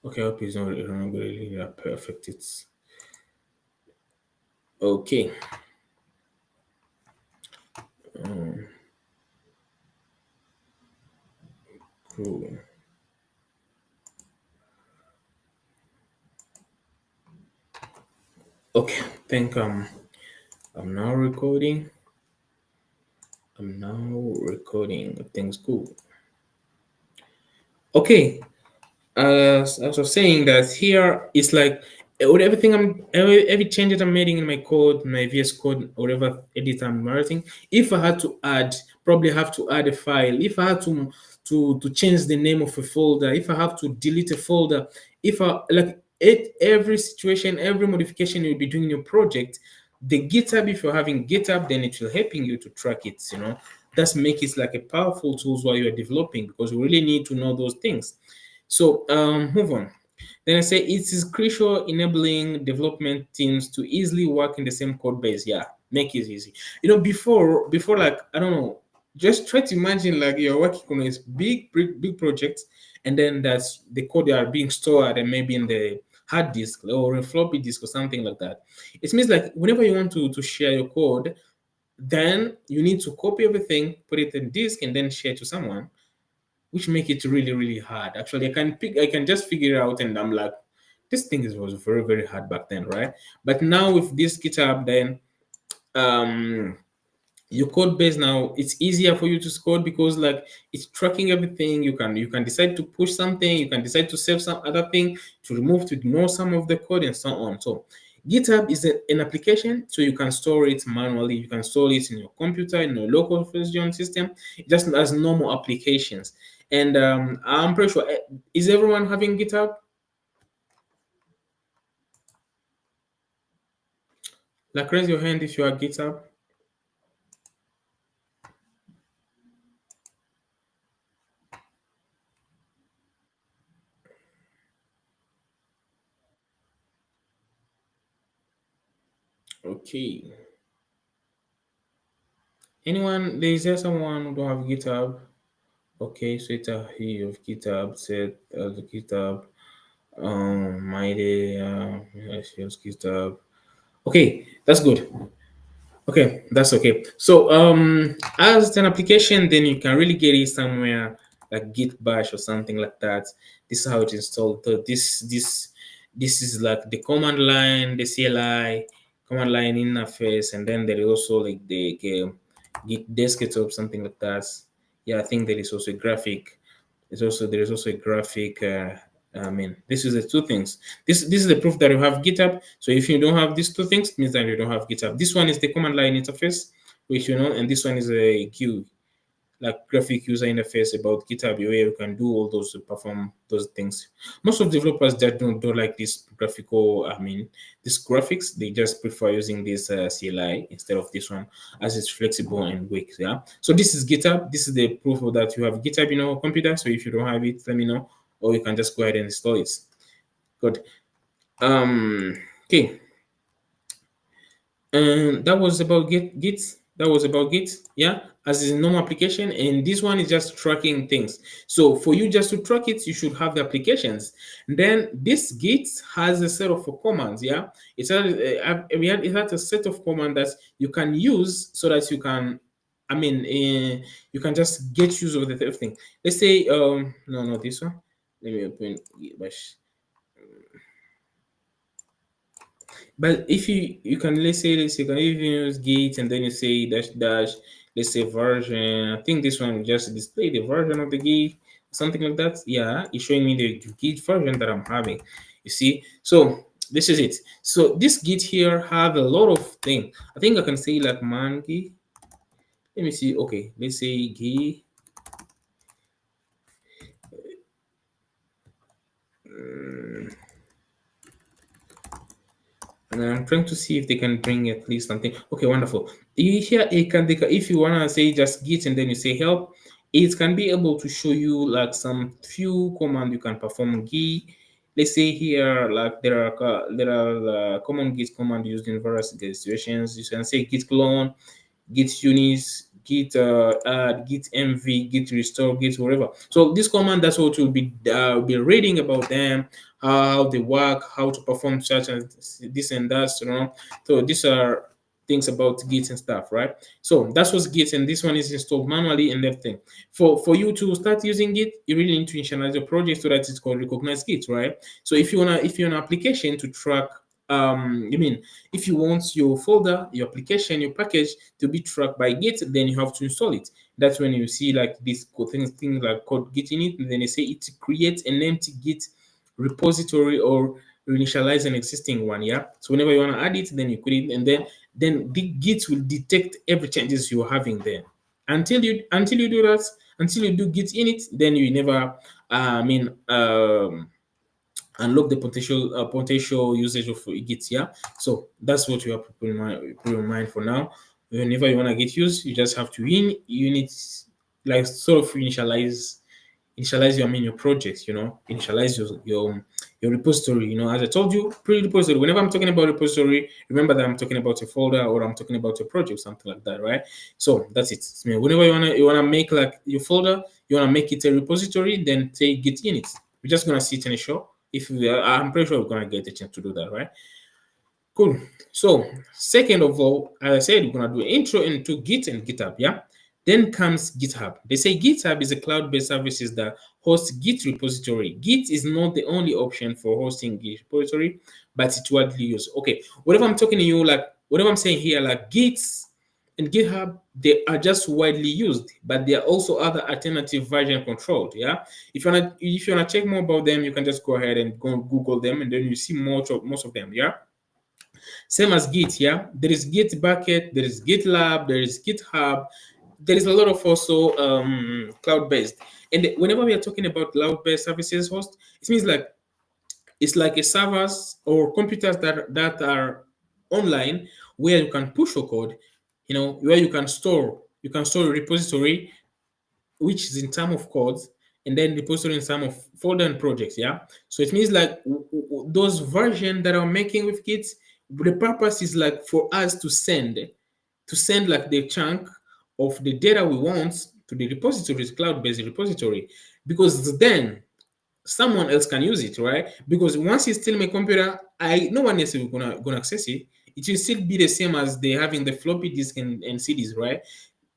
Okay, I hope it's not really that perfect. It's okay. Cool. Okay, I think I'm now recording. I'm now recording. Things cool. Okay, as I was saying that here it's like with everything every change that I'm making in my code, my VS code, whatever edit I'm writing. If I had to add, probably have to add a file. If I had to change the name of a folder, if I have to delete a folder, if I like it, every situation, every modification you'll be doing in your project, the GitHub, if you're having GitHub, then it will helping you to track it. That's make it like a powerful tools while you're developing because you really need to know those things. So move on. Then I say it is crucial enabling development teams to easily work in the same code base. Yeah, make it easy. Before like I don't know, just try to imagine like you're working on this big project, and then that's the code that are being stored and maybe in the hard disk or a floppy disk or something like that. It means like whenever you want to share your code, then you need to copy everything, put it in disk, and then share to someone, which make it really really hard. Actually, I can just figure it out, and I'm like, this thing was very very hard back then, right? But now with this GitHub, then um your code base now it's easier for you to code because like it's tracking everything. You can decide to push something, you can decide to save some other thing, to remove, to ignore some of the code and so on. So GitHub is an application, so you can store it manually, you can store it in your computer, in your local version system, just as normal applications. And I'm pretty sure, is everyone having GitHub? Like raise your hand if you are GitHub. Okay. Anyone? Is there someone who don't have GitHub? Okay, so it's a he of GitHub said the GitHub. My day. Yes, yes, GitHub. Okay, that's good. Okay, that's okay. So as an application, then you can really get it somewhere like Git Bash or something like that. This is how it's installed. So this is like the command line, the CLI command line interface, and then there is also like the Git desktop, something like that. Yeah, I think there is also a graphic. There is also a graphic. I mean, this is the two things. This is the proof that you have GitHub. So if you don't have these two things, it means that you don't have GitHub. This one is the command line interface, which you know, and this one is a GUI, like graphic user interface about GitHub, where you can do all those perform those things. Most of developers that don't like this graphical, I mean, this graphics, they just prefer using this CLI instead of this one, as it's flexible and quick. Yeah. So this is GitHub. This is the proof of that you have GitHub in your computer. So if you don't have it, let me know, or you can just go ahead and install it. Good. Okay. And that was about Git. That was about Git. Yeah, as is a normal application, and this one is just tracking things. So for you just to track it, you should have the applications. Then this Git has a set of commands. Yeah, it has a set of commands that you can use so that you can. I mean, you can just get use of the thing. Let's say, no, not this one. Let me open Git Bash. But if you can, let's say you can even use git and then you say dash dash, let's say version. I think this one will just display the version of the git, something like that. Yeah, it's showing me the git version that I'm having. You see, so this is it. So this git here have a lot of things. I think I can say like man git. Let me see. Okay, let's say git. And I'm trying to see if they can bring at least something. Okay, wonderful. You here if you wanna say just git and then you say help, it can be able to show you like some few command you can perform git. Let's say here like there are common git command used in various situations. You can say git clone, git unis, git add, git mv, git restore, git whatever. So this command, that's what you'll be reading about them, how they work, how to perform such and this and that. You know, so these are things about git and stuff, right? So that's what's git, and this one is installed manually and everything. For you to start using git, you really need to initialize your project so that it's called recognize git, right? So if you're an application to track you mean if you want your folder, your application, your package to be tracked by git, then you have to install it. That's when you see like this thing like called git in it, and then they say it creates an empty git repository or initialize an existing one. Yeah, so whenever you want to add it, then you put it, and then the git will detect every changes you're having there. Until you do that, until you do git in it, then you never I mean unlock the potential usage of Git. Yeah, so that's what you have to put in mind for now. Whenever you want to get used, you just have to unit like sort of initialize your your project. You know, initialize your repository. You know, as I told you, pre-repository. Whenever I'm talking about repository, remember that I'm talking about a folder or I'm talking about a project, something like that, right? So that's it. So whenever you wanna make like your folder, you wanna make it a repository, then say git init. We're just gonna sit in a show. If we are, I'm pretty sure we're gonna get a chance to do that, right? Cool. So, second of all, as I said, we're gonna do an intro into Git and GitHub. Yeah. Then comes GitHub. They say GitHub is a cloud-based services that hosts Git repository. Git is not the only option for hosting Git repository, but it's widely used. Okay, whatever I'm talking to you, like whatever I'm saying here, like Git and GitHub, they are just widely used, but there are also other alternative version controlled. Yeah. If you wanna check more about them, you can just go ahead and go Google them, and then you see most of them. Yeah. Same as Git, yeah. There is Git bucket, there is GitLab, there is GitHub. There is a lot of also cloud-based. And whenever we are talking about cloud-based services host, it means like it's like a servers or computers that are online where you can push your code, you know, where you can store a repository which is in term of codes, and then repository in term of folder and projects. Yeah. So it means like those version that I'm making with Git, The purpose is like for us to send like the chunk of the data we want to the repository, cloud-based repository, because then someone else can use it, right? Because once it's still my computer, I no one else is gonna access it. It will still be the same as they having the floppy disk and CDs, right?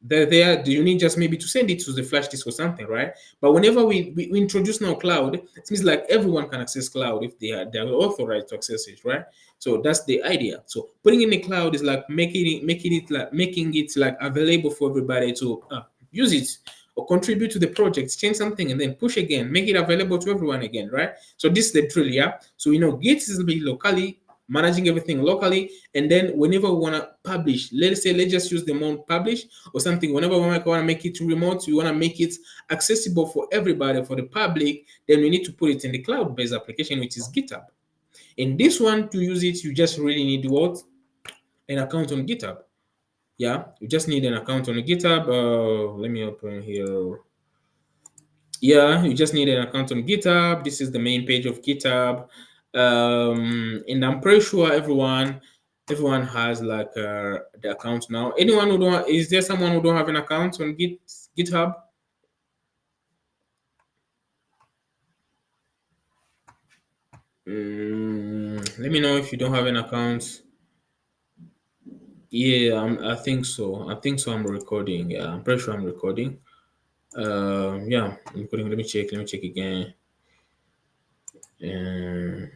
They're there. You need just maybe to send it to the flash disk or something, right? But whenever we introduce now cloud, it means like everyone can access cloud if they are authorized to access it, right? So that's the idea. So putting in the cloud is like making it like available for everybody to use it or contribute to the project, change something, and then push again, make it available to everyone again, right? So this is the drill, yeah. So Git is be locally managing everything locally, and then whenever we want to publish, let's just use the mount publish or something. Whenever we want to make it remote, we want to make it accessible for everybody, for the public, then we need to put it in the cloud-based application, which is GitHub. In this one, to use it, you just really need what? An account on GitHub. Yeah, you just need an account on GitHub. Let me open here. Yeah, you just need an account on GitHub. This is the main page of GitHub. And I'm pretty sure everyone has like the account now. Anyone who don't, is there someone who don't have an account on GitHub? Let me know if you don't have an account. Yeah, I think so. I think so. I'm recording. Yeah, I'm pretty sure I'm recording. Yeah, I'm recording. Let me check. Let me check again. Um,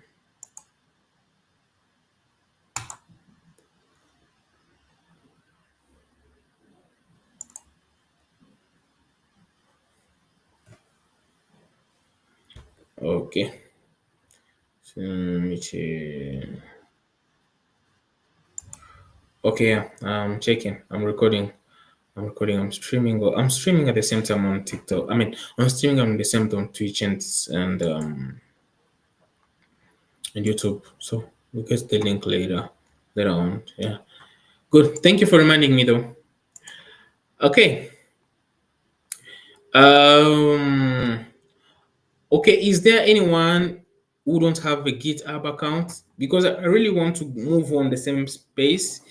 okay. So, let me check. Okay, yeah, I'm checking. I'm recording. I'm recording. I'm streaming. I'm streaming at the same time on TikTok. I mean, I'm streaming at the same time on Twitch and YouTube. So we'll get the link later on. Yeah. Good. Thank you for reminding me, though. Okay. Um. Okay, is there anyone who don't have a GitHub account? Because I really want to move on the same space.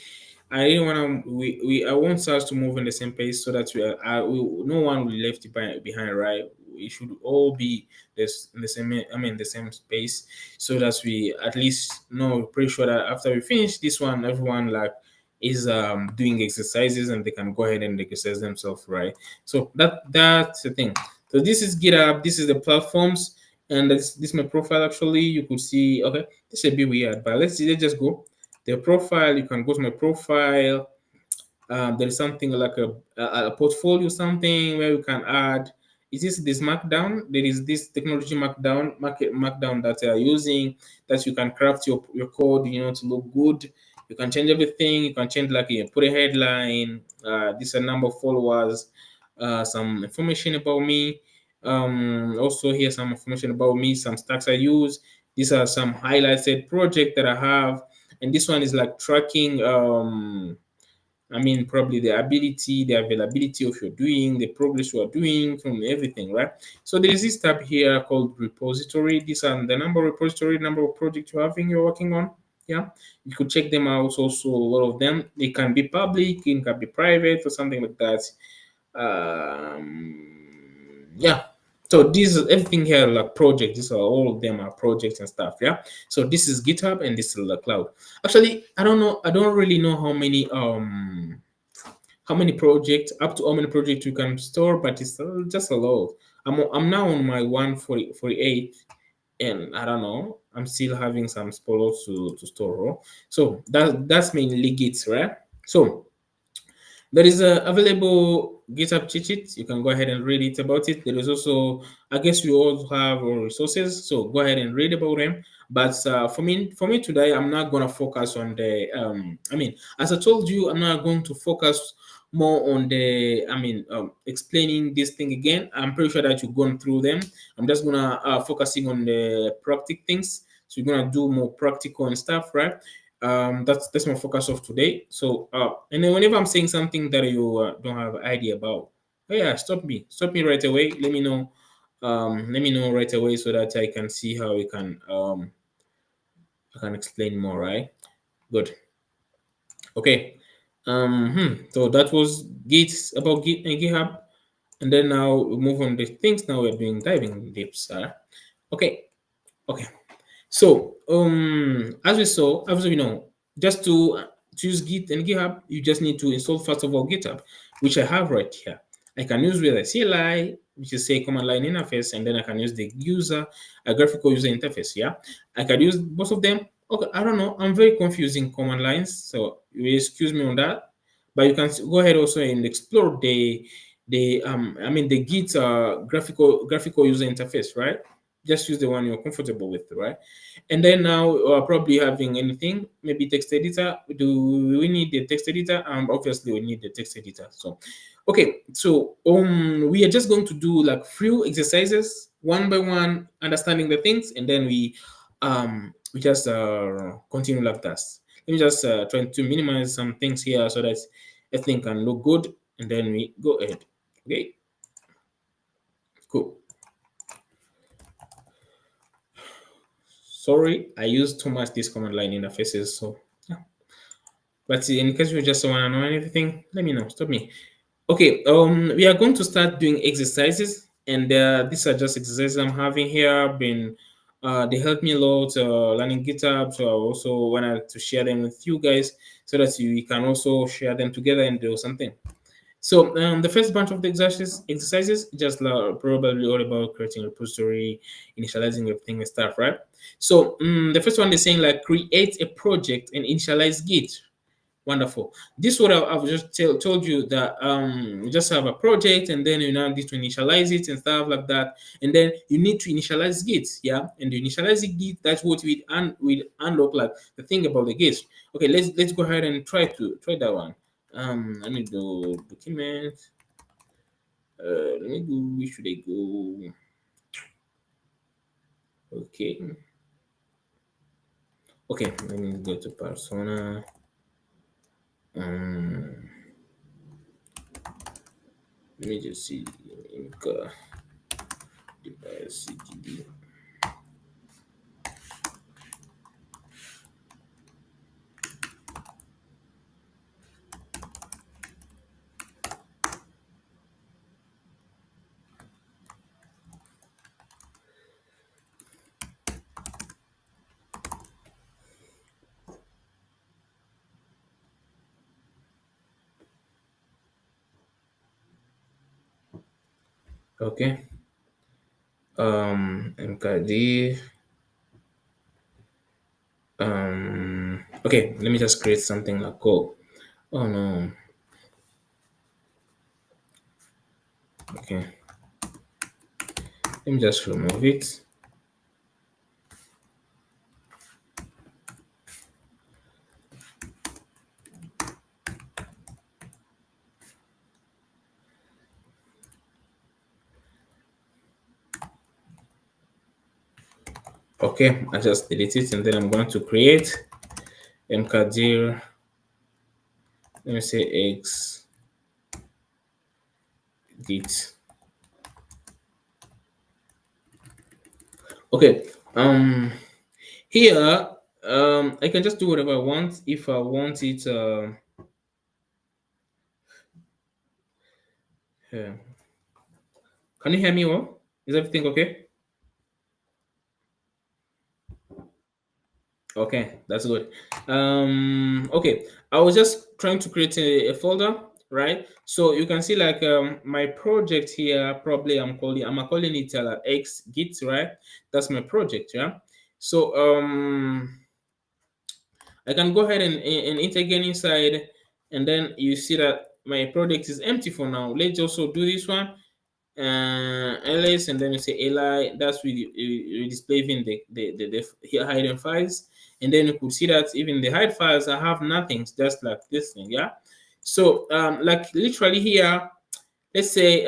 I really want to. I want us to move in the same pace so that no one will be left behind. Right? We should all be this in the same. I mean, the same space, so that we at least know. Pretty sure that after we finish this one, everyone like is doing exercises and they can go ahead and exercise themselves. Right? So that's the thing. So this is GitHub. This is the platforms, and this is my profile. Actually, you could see. Okay, this is a bit weird, but let's just go. The profile. You can go to my profile. There is something like a portfolio, something where you can add. It is this markdown. There is this technology markdown that you are using that you can craft your code, to look good. You can change everything. You can change like put a headline. This a number of followers. Some information about me. Also here some information about me. Some stacks I use. These are some highlighted project that I have, and this one is like tracking. I mean, probably the ability, the availability of your doing, the progress you are doing from everything, right? So there is this tab here called repository. These are the number of repository, number of projects you're working on. Yeah, you could check them out. Also, a lot of them, it can be public, it can be private, or something like that. Yeah. So these everything here like projects. These are all of them are projects and stuff. Yeah. So this is GitHub and this is the cloud. Actually, I don't know. I don't really know how many projects up to how many projects you can store, but it's just a lot. I'm now on my 148, and I don't know. I'm still having some spoilers to store. So that's mainly Git, right? So there is a available GitHub cheat sheet. You can go ahead and read it about it. There is also, I guess we all have our resources, so go ahead and read about them. But for me today, I'm not gonna focus on the. I mean, as I told you, I'm not going to focus more on the. I mean, explaining this thing again. I'm pretty sure that you've gone through them. I'm just gonna focusing on the practical things. So you're gonna do more practical and stuff, right? That's my focus of today. So and then whenever I'm saying something that you don't have idea about, oh yeah, stop me right away. Let me know right away so that I can see how we can I can explain more, right? Good. Okay. So that was Git about Git and GitHub, and then now we move on to things. Now we're doing diving deep. Okay. Okay. So, as we saw, as we know, just to use Git and GitHub, you just need to install first of all GitHub, which I have right here. I can use with a CLI, which is say command line interface, and then I can use the a graphical user interface. Yeah, I can use both of them. Okay, I don't know. I'm very confusing command lines, so you will excuse me on that. But you can go ahead also and explore the Git graphical user interface, right? Just use the one you're comfortable with, right? And then now probably having anything, maybe text editor. Do we need the text editor? Obviously we need the text editor. So, okay, so we are just going to do like few exercises one by one, understanding the things, and then we just continue like that. Let me just try to minimize some things here so that everything can look good, and then we go ahead. Okay, cool. Sorry, I used too much this command line interfaces, so yeah. But in case you just want to know anything, let me know. Stop me. Okay, we are going to start doing exercises, and these are just exercises I'm having here. Been they help me a lot learning GitHub, so I also wanted to share them with you guys so that you can also share them together and do something. So the first bunch of the exercises just probably all about creating a repository, initializing everything and stuff, right? So the first one is saying like create a project and initialize Git. Wonderful. This what I've just told you that you just have a project and then you now need to initialize it and stuff like that. And then you need to initialize Git, yeah. And the initializing Git, that's what we unlock like the thing about the Git. Okay, let's go ahead and try that one. Let me do document. Let me go. Where should I go? Okay. Okay. Let me go to persona. Um. Let me just see. CTD. Okay. MKD. Okay, let me just create something like go. Oh no. Okay. Let me just remove it. Okay, I just delete it and then I'm going to create mkdir. Let me say x git. Okay. Here I can just do whatever I want. If I want it here. Can you hear me well? Is everything okay? Okay, that's good. Okay, I was just trying to create a folder, right? So you can see like my project here. Probably I'm calling it X Git, right? That's my project, yeah. So I can go ahead and enter again inside, and then you see that my project is empty for now. Let's also do this one. ls, and then you say li. That's with you display even the hidden files, and then you could see that even the hide files I have nothing, just like this thing, yeah. So like literally here, let's say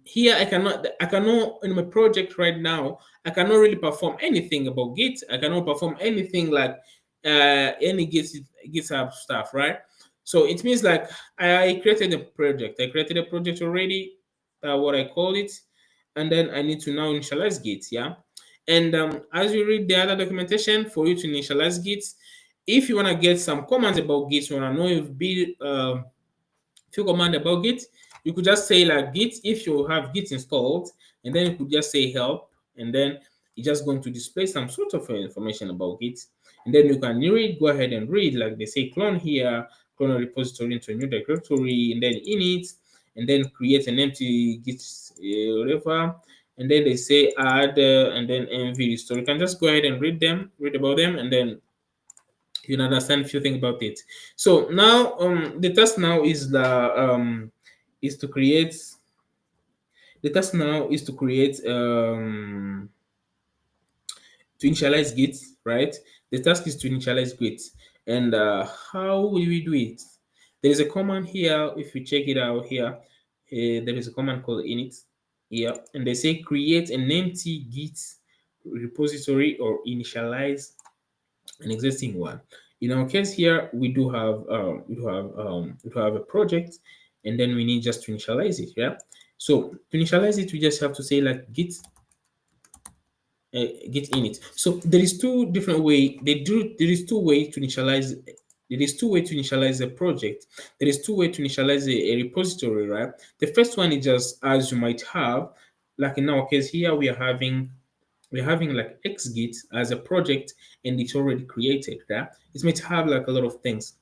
here I cannot in my project right now I cannot really perform anything about Git. I cannot perform anything like any GitHub stuff, right? So it means like I created a project. I created a project already, what I call it, and then I need to now initialize Git, yeah. And as you read the other documentation, for you to initialize Git, if you want to get some commands about Git, you want to know if build few command about Git, you could just say like Git if you have Git installed, and then you could just say help, and then it's just going to display some sort of information about Git, and then you can read, go ahead and read, like they say clone here, clone a repository into a new directory, and then init, and then create an empty Git whatever, and then they say add and then env restore. You can just go ahead and read them, read about them, and then you understand a few things about it. So now the task now is to create the task now is to initialize Git, right? The task is to initialize Git. And how will we do it? There is a command here. If you check it out here, there is a command called init here, and they say create an empty Git repository or initialize an existing one. In our case here, we do have a project, and then we need just to initialize it. Yeah. So to initialize it, we just have to say like git init. So there is two different way. There is two way to initialize. There is two way to initialize a project. There is two way to initialize a repository, right? The first one is just as you might have, like in our case here, we're having like xgit as a project, and it's already created. Yeah, it might have like a lot of things.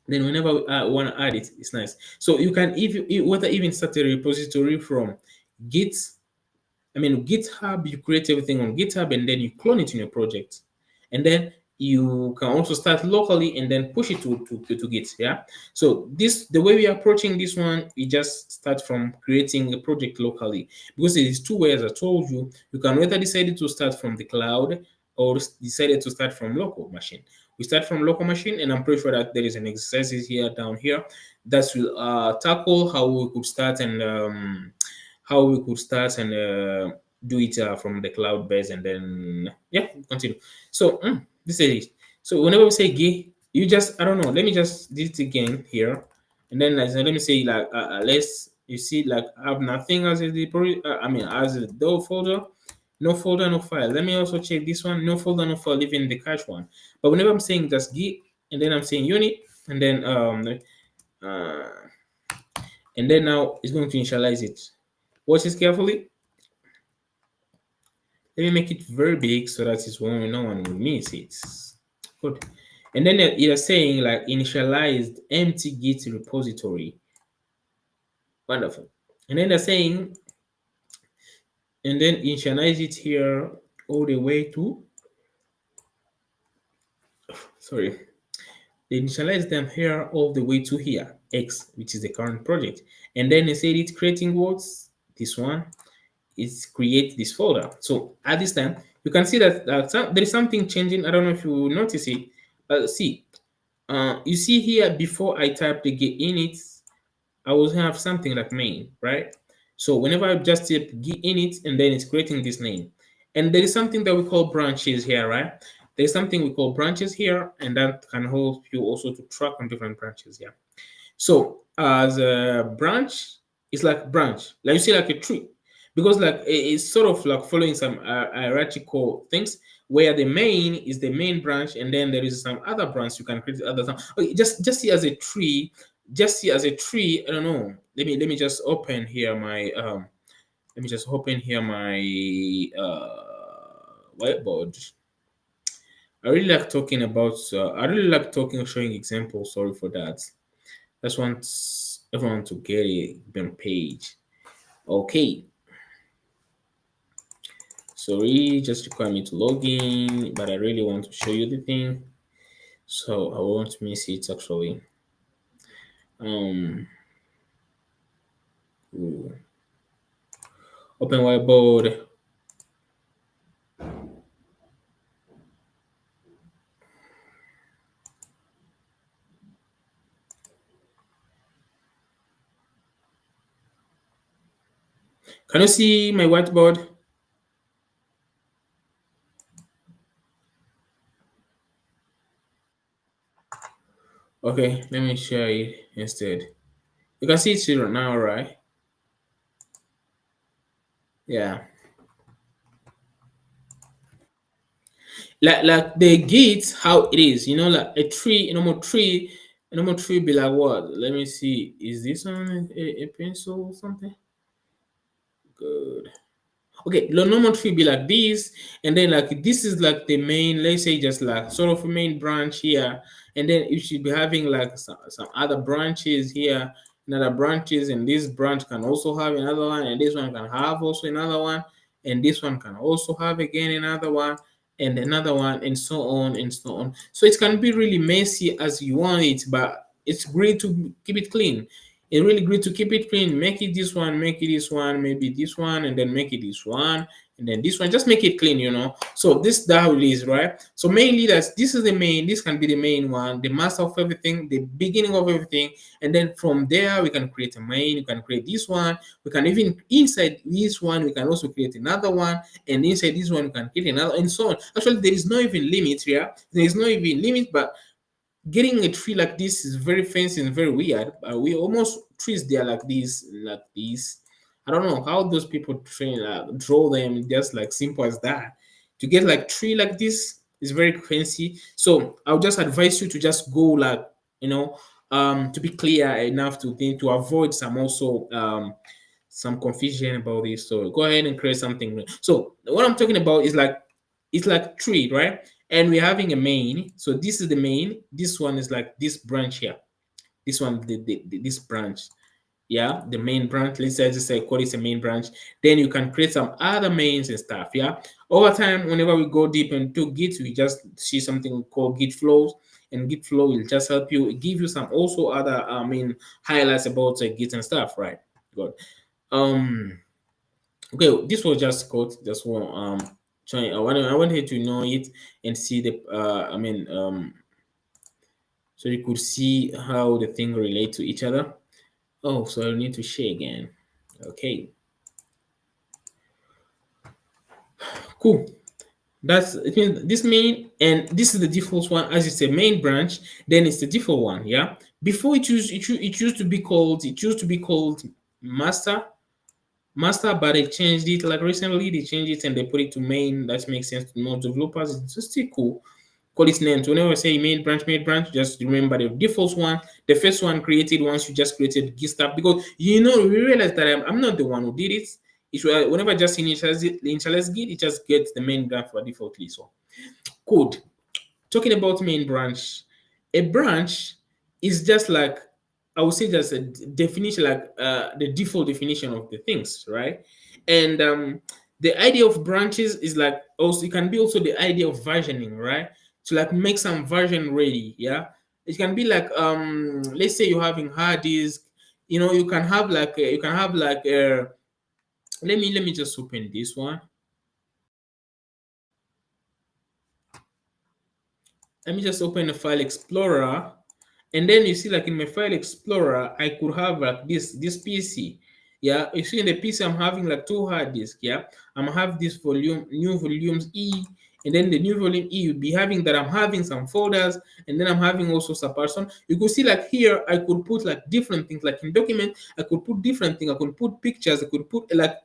Then whenever we want to add it, it's nice. So you can whether even start a repository from git GitHub, you create everything on GitHub and then you clone it in your project. And then you can also start locally and then push it to Git. Yeah. So the way we are approaching this one, we just start from creating a project locally, because it is two ways. I told you, you can either decide to start from the cloud or decided to start from local machine. We start from local machine, and I'm pretty sure that there is an exercise here down here that will tackle how we could start and do it from the cloud base, and then yeah, continue. So this is it. So whenever we say git, you just, I don't know, let me just do it again here, and then let me say like let's, you see, like I have nothing as a as a do folder, no folder, no file. Let me also check this one, no folder, no file, even the cache one. But whenever I'm saying just git, and then I'm saying unit, and then uh and then now it's going to initialize it. Watch this carefully. Let me make it very big so that it's one no one will miss it. Good. And then you're saying like initialized empty Git repository. Wonderful. And then they're saying, and then initialize it here all the way to, sorry, they initialize them here all the way to here, X, which is the current project. And then they said it's creating words, this one, is create this folder. So at this time, you can see that there is something changing. I don't know if you notice it. See, you see here before I type the git init, I will have something like main, right? So whenever I just type git init, and then it's creating this name. And there is something that we call branches here, right? There's something we call branches here, and that can help you also to track on different branches here. So as a branch, it's like branch, like you see like a tree, because like it's sort of like following some hierarchical things, where the main is the main branch, and then there is some other branch you can create other time. Okay, just see as a tree, just see as a tree. I don't know. Let me just open here my let me just open here my whiteboard. I really like talking, showing examples. Sorry for that. Just want everyone to get a given page. Okay. Sorry, just require me to log in, but I really want to show you the thing. So I won't miss it actually. Um ooh. Open whiteboard. Can you see my whiteboard? Okay, let me share it instead. You can see it here now, right? Yeah. like the gate how it is, like a tree, a normal tree be like what? Let me see. Is this one a pencil or something? Good. Okay, the normal tree be like this, and then like this is like the main, let's say just like sort of a main branch here, and then you should be having like some other branches here, another branches, and this branch can also have another one, and this one can have also another one, and this one can also have again another one, and another one, and so on and so on. So it can be really messy as you want it, but it's great to keep it clean. It's really great to keep it clean. Make it this one, make it this one, maybe this one, and then make it this one, and then this one. Just make it clean. So this is how it is, right? So mainly this is the main. This can be the main one, the master of everything, the beginning of everything, and then from there we can create a main. We can create this one. We can even inside this one we can also create another one, and inside this one we can create another, and so on. Actually, there is no even limit here. There is no even limit, but getting a tree like this is very fancy and very weird. We almost trees there like this, like this. I don't know how those people draw them just like simple as that. To get like tree like this is very fancy. So I'll just advise you to just go like you know to be clear enough to avoid some confusion about this. So go ahead and create something new. So what I'm talking about is like it's like tree, right? And we're having a main. So this is the main. This one is like this branch here. This one, this branch. Yeah, the main branch. Let's just say call it a main branch. Then you can create some other mains and stuff. Yeah. Over time, whenever we go deep into Git, we just see something called Git flows, and Git flow will just help you give you some also other highlights about Git and stuff. Right. Good. Um. Okay, this was just code. Just one trying. I wanted to know it and see the. So you could see how the thing relate to each other. Oh, so I need to share again. Okay, cool. That's it means this main and this is the default one as it's a main branch. Then it's the default one. Yeah. Before it used to be called master, but they changed it like recently. They changed it and they put it to main. That makes sense to most developers. It's still cool. Call it name. So whenever I say main branch, just remember the default one, the first one created once you just created GitHub, because we realize that I'm not the one who did it. Whenever I just initialize Git, it just gets the main branch for defaultly. So code. Talking about main branch, a branch is just like, I would say, just a definition, like the default definition of the things, right? And the idea of branches is like also it can be also the idea of versioning, right? To like make some version ready, yeah. It can be like let's say you're having hard disk, you can have like let me just open this one. Let me just open the file explorer, and then you see like in my file explorer I could have like this PC. Yeah, you see in the PC I'm having like two hard disks. Yeah, I'm have this new volumes E, and then the new volume E will be having that I'm having some folders, and then I'm having also some person. You could see like here I could put like different things, like in document I could put different things. I could put pictures, I could put like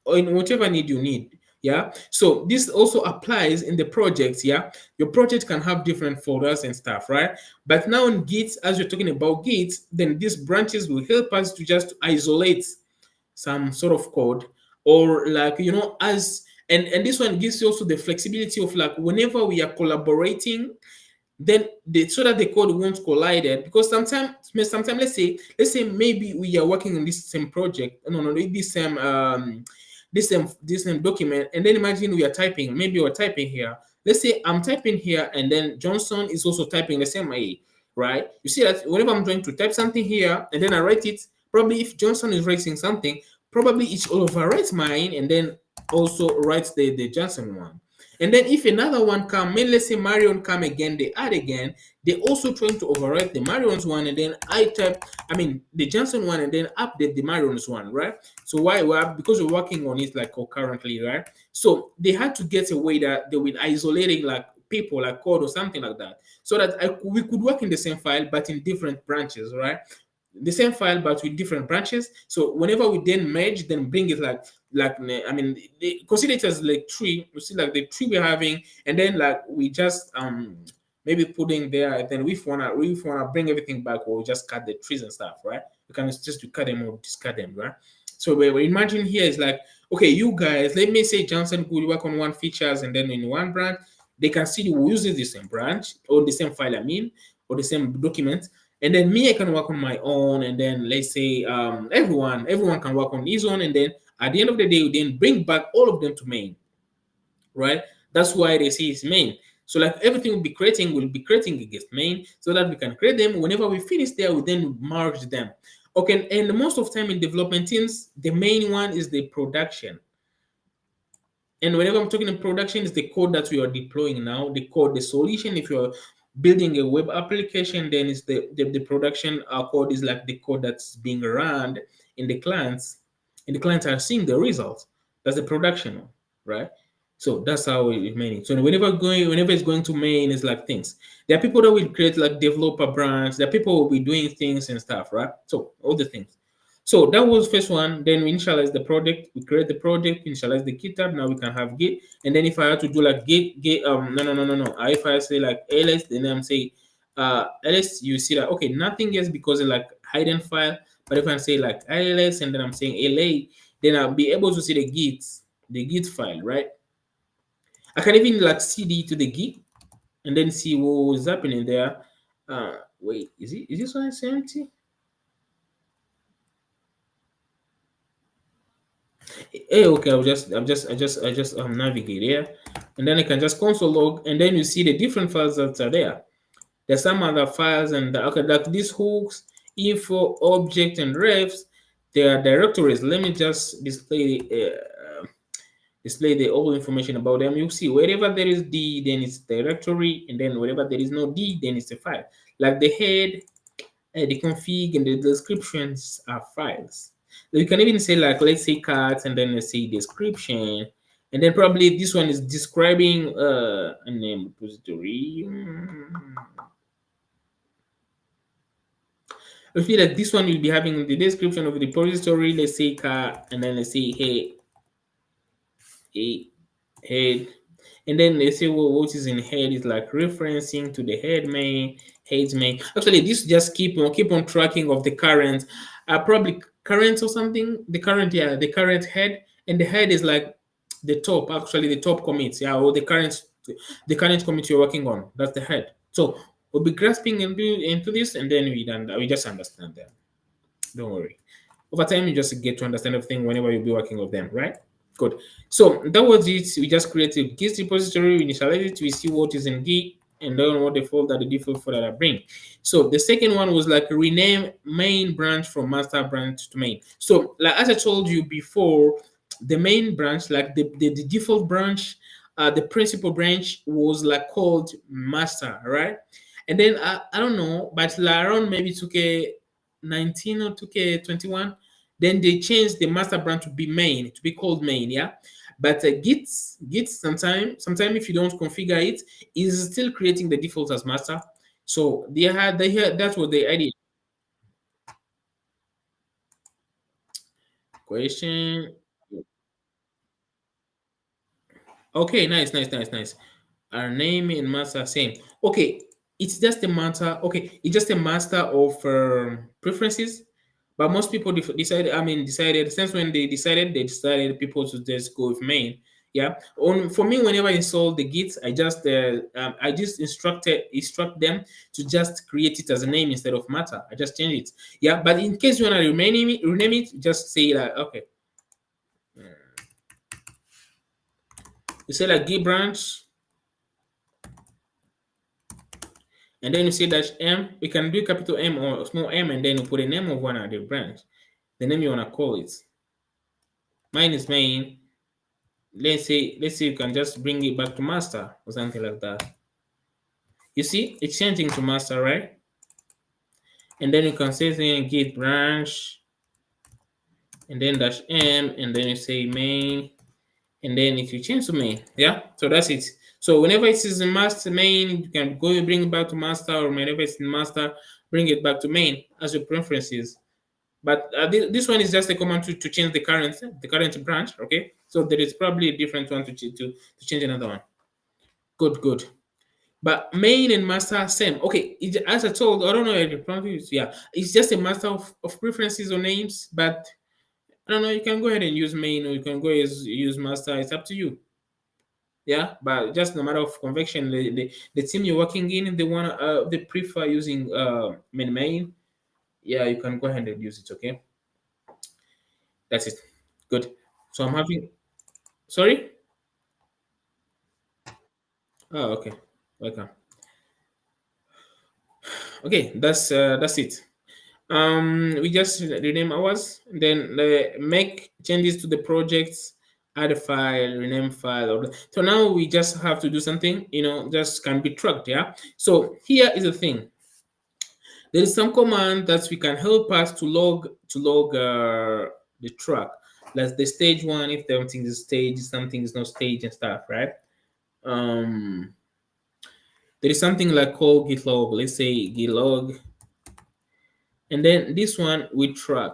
in whatever need you need. Yeah, so this also applies in the projects. Yeah, your project can have different folders and stuff, right? But now in Git, as you're talking about Git, then these branches will help us to just isolate some sort of code, or like as and this one gives you also the flexibility of like whenever we are collaborating, then so that the code won't collide it. Because sometimes let's say maybe we are working on this same project, no, this same document, and then imagine we are typing, maybe we're typing here, let's say I'm typing here, and then Johnson is also typing the same way, right? You see that whenever I'm trying to type something here and then I write it, probably if Johnson is writing something, probably it will overwrite mine and then also writes the Johnson one. And then if another one come, maybe let's say Marion come again, they add again, they also trying to overwrite the Marion's one, and then the Johnson one, and then update the Marion's one, right? So why? Well, because we're working on it like concurrently, right? So they had to get a way that they will isolating like people, like code or something like that, so that we could work in the same file but in different branches, right? the same file but with different branches. So whenever we then merge, then bring it like I mean, consider it as like tree. You see like the tree we're having, and then like we just maybe putting there. Then if we wanna bring everything back, or we just cut the trees and stuff, right? We can just to cut them or discard them, right? So we imagine here is like, okay, you guys, let me say Johnson could work on one features, and then in one branch they can see you using the same branch or the same file, I mean, or the same document. And then me, I can work on my own, and then let's say everyone can work on his own, and then at the end of the day, we then bring back all of them to main, right? That's why they say it's main. So like everything we'll be creating against main, so that we can create them. Whenever we finish there, we then merge them. Okay, and most of the time in development teams, the main one is the production. And whenever I'm talking in production, is the code that we are deploying now, the code, the solution. If you're building a web application, then it's the production code is like the code that's being run in the clients, and the clients are seeing the results. That's the production one, right? So that's how it main. So whenever it's going to main, it's like things. There are people that will create like developer branch. There are people who will be doing things and stuff, right? So all the things. So that was first one. Then we initialize the project. We create the project, initialize the GitHub. Now we can have Git. And then if I had to do like Git, no. If I say like ls, then I'm say ls, you see that okay, nothing else because it's like hidden file. But if I say like ls and then I'm saying la, then I'll be able to see the Git file, right? I can even like cd to the Git and then see what was happening there. Wait, is this one empty? Hey, okay, I just navigate here, and then I can just console log, and then you see the different files that are there. There's some other files, and okay, like these hooks, info, object, and refs. They are directories. Let me just display the all information about them. You see, wherever there is D, then it's directory, and then wherever there is no D, then it's a file. Like the head, the config, and the descriptions are files. You can even say like, let's say cards, and then let's say description, and then probably this one is describing a name repository. I feel like this one will be having the description of the repository. Let's say car, and then let's say hey, head, and then they say, well, what is in head is like referencing to the head main. Actually, this just keep on tracking of the current, probably current or something. The current, yeah, the current head, and the head is like the top, actually the top commits, yeah, or the current commit you're working on. That's the head. So we'll be grasping into this, and then we just understand that. Don't worry. Over time, you just get to understand everything whenever you'll be working with them, right? Good. So that was it. We just created Git repository, we initialize it, we see what is in Git, and then what the folder, the default folder that bring. So the second one was like rename main branch from master branch to main. So like as I told you before, the main branch, like the default branch, the principal branch was like called master, right? And then I don't know, but like around maybe 2K19 or 2K21, then they changed the master branch to be main, to be called main, yeah. But Git sometime if you don't configure it, is still creating the default as master. So they had that was the idea. Question. Okay, nice. Our name and master same. Okay, it's just a matter. Okay, it's just a master of preferences. But most people decided since when they decided people to just go with main. Yeah. For me, whenever I install the Git, I just instruct them to just create it as a name instead of matter. I just change it. Yeah. But in case you wanna rename it, just say like okay. You say like Git branch, and then you say dash M. We can do capital M or small m, and then you put the name of one of the branch, the name you wanna call it. Mine is main. Let's say you can just bring it back to master or something like that. You see, it's changing to master, right? And then you can say git branch, and then dash M, and then you say main, and then if you change to main, yeah. So that's it. So whenever it is in master main, you can go bring it back to master, or whenever it's in master, bring it back to main as your preferences. But this one is just a command to change the current branch. Okay, so there is probably a different one to change another one. Good, good. But main and master are same. Okay, as I told, I don't know if the prompt is, yeah, it's just a matter of preferences or names. But I don't know. You can go ahead and use main, or you can go use master. It's up to you. Yeah, but just no matter of convection, the team you're working in, they prefer using main. Yeah, you can go ahead and use it. Okay, that's it. Good. So I'm having. Sorry. Oh, okay. Welcome. Okay, that's it. We just rename ours, then make changes to the projects, add a file, rename file. So now we just have to do something, just can be tracked. Yeah. So here is the thing. There is some command that we can help us to log the track, like the stage one, if something is stage, something is not stage and stuff, right? Um, there is something like called git log. Let's say git log, and then this one we track.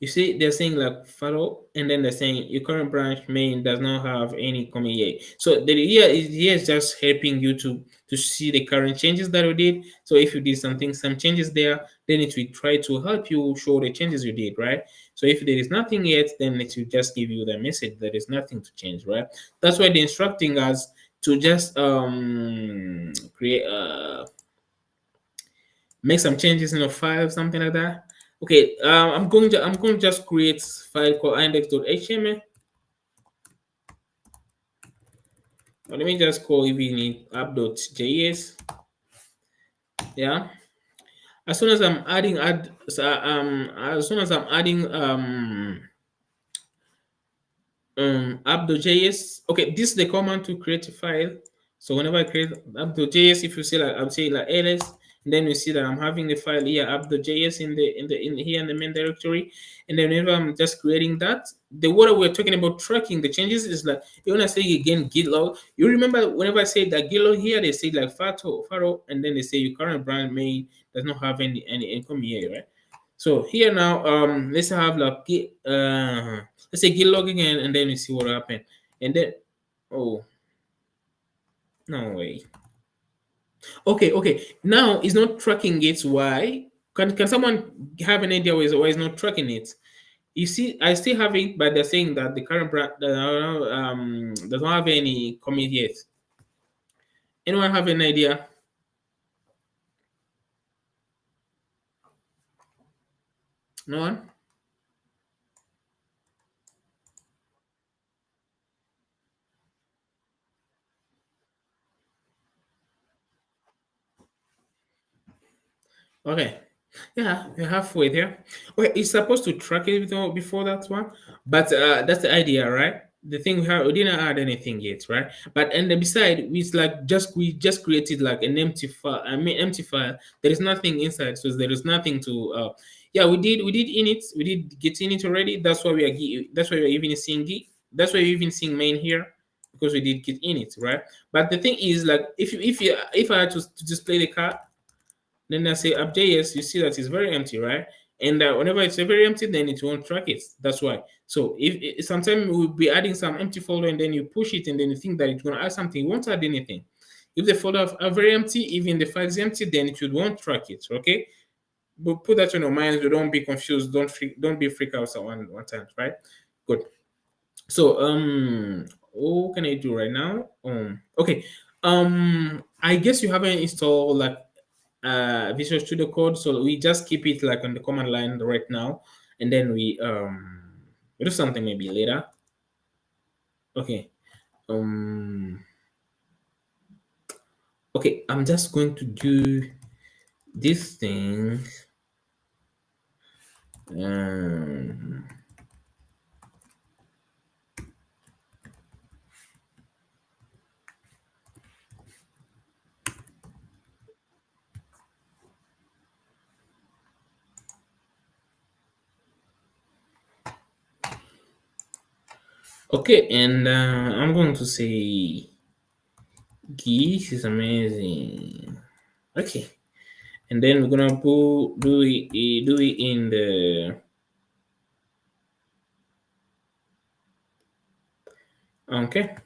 You see, they're saying like follow, and then they're saying your current branch main does not have any commit yet. So the here is just helping you to see the current changes that you did. So if you did some changes there, then it will try to help you show the changes you did, right? So if there is nothing yet, then it will just give you the message there is nothing to change, right? That's why they're instructing us to just create make some changes in a file, something like that. Okay, I'm going to just create file called index.html. Let me just call even it app.js. Yeah. As soon as I'm adding add so, as soon as I'm adding app.js. Okay, this is the command to create a file. So whenever I create app.js, if you see like I'm saying like ls, and then you see that I'm having the file here app.js in here in the main directory, and then whenever I'm just creating that, the what we're talking about tracking the changes is like you want to say again git log. You remember whenever I say that git log here, they say like faro, and then they say your current brand main does not have any income here, right? So here now, let's have like let's say git log again, and then we see what happened. And then, oh no way. Okay, okay. Now it's not tracking it. Why? Can someone have an idea why it's not tracking it? You see, I still have it, but they're saying that the current brand does not have any commit yet. Anyone have an idea? No one. Okay. Yeah, you're halfway there. Okay, it's supposed to track it before that one, but that's the idea, right? The thing we didn't add anything yet, right? But and then beside, we just created like an empty file. I mean, empty file. There is nothing inside, so there is nothing to. Yeah, we did init, we did get init already. That's why that's why we're even seeing git. That's why we're even seeing main here because we did get init, right? But the thing is, like, if I had to display the card, then I say app.js, you see that it's very empty, right? And whenever it's very empty, then it won't track it. That's why. So if sometimes we'll be adding some empty folder, and then you push it, and then you think that it's going to add something, it won't add anything. If the folder are very empty, even the file is empty, then it won't track it. Okay, but put that on your mind. So don't be confused. Don't be freak out at one time, right? Good. So what can I do right now? Okay. I guess you haven't installed like Visual Studio Code, so we just keep it like on the command line right now, and then we do something maybe later. Okay. Um. Okay. I'm just going to do this thing. Um. Okay, and I'm going to say this is amazing. Okay, and then we're gonna do it in the okay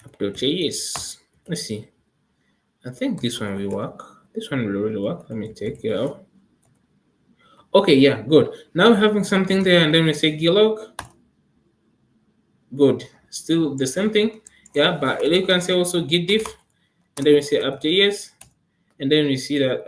upload changes. Let's see. I think this one will work. This one will really work. Let me take it out. Okay, yeah, good. Now we're having something there, and then we say glog. Good. Still the same thing. Yeah, but you can say also git diff, and then we say app.js, and then we see that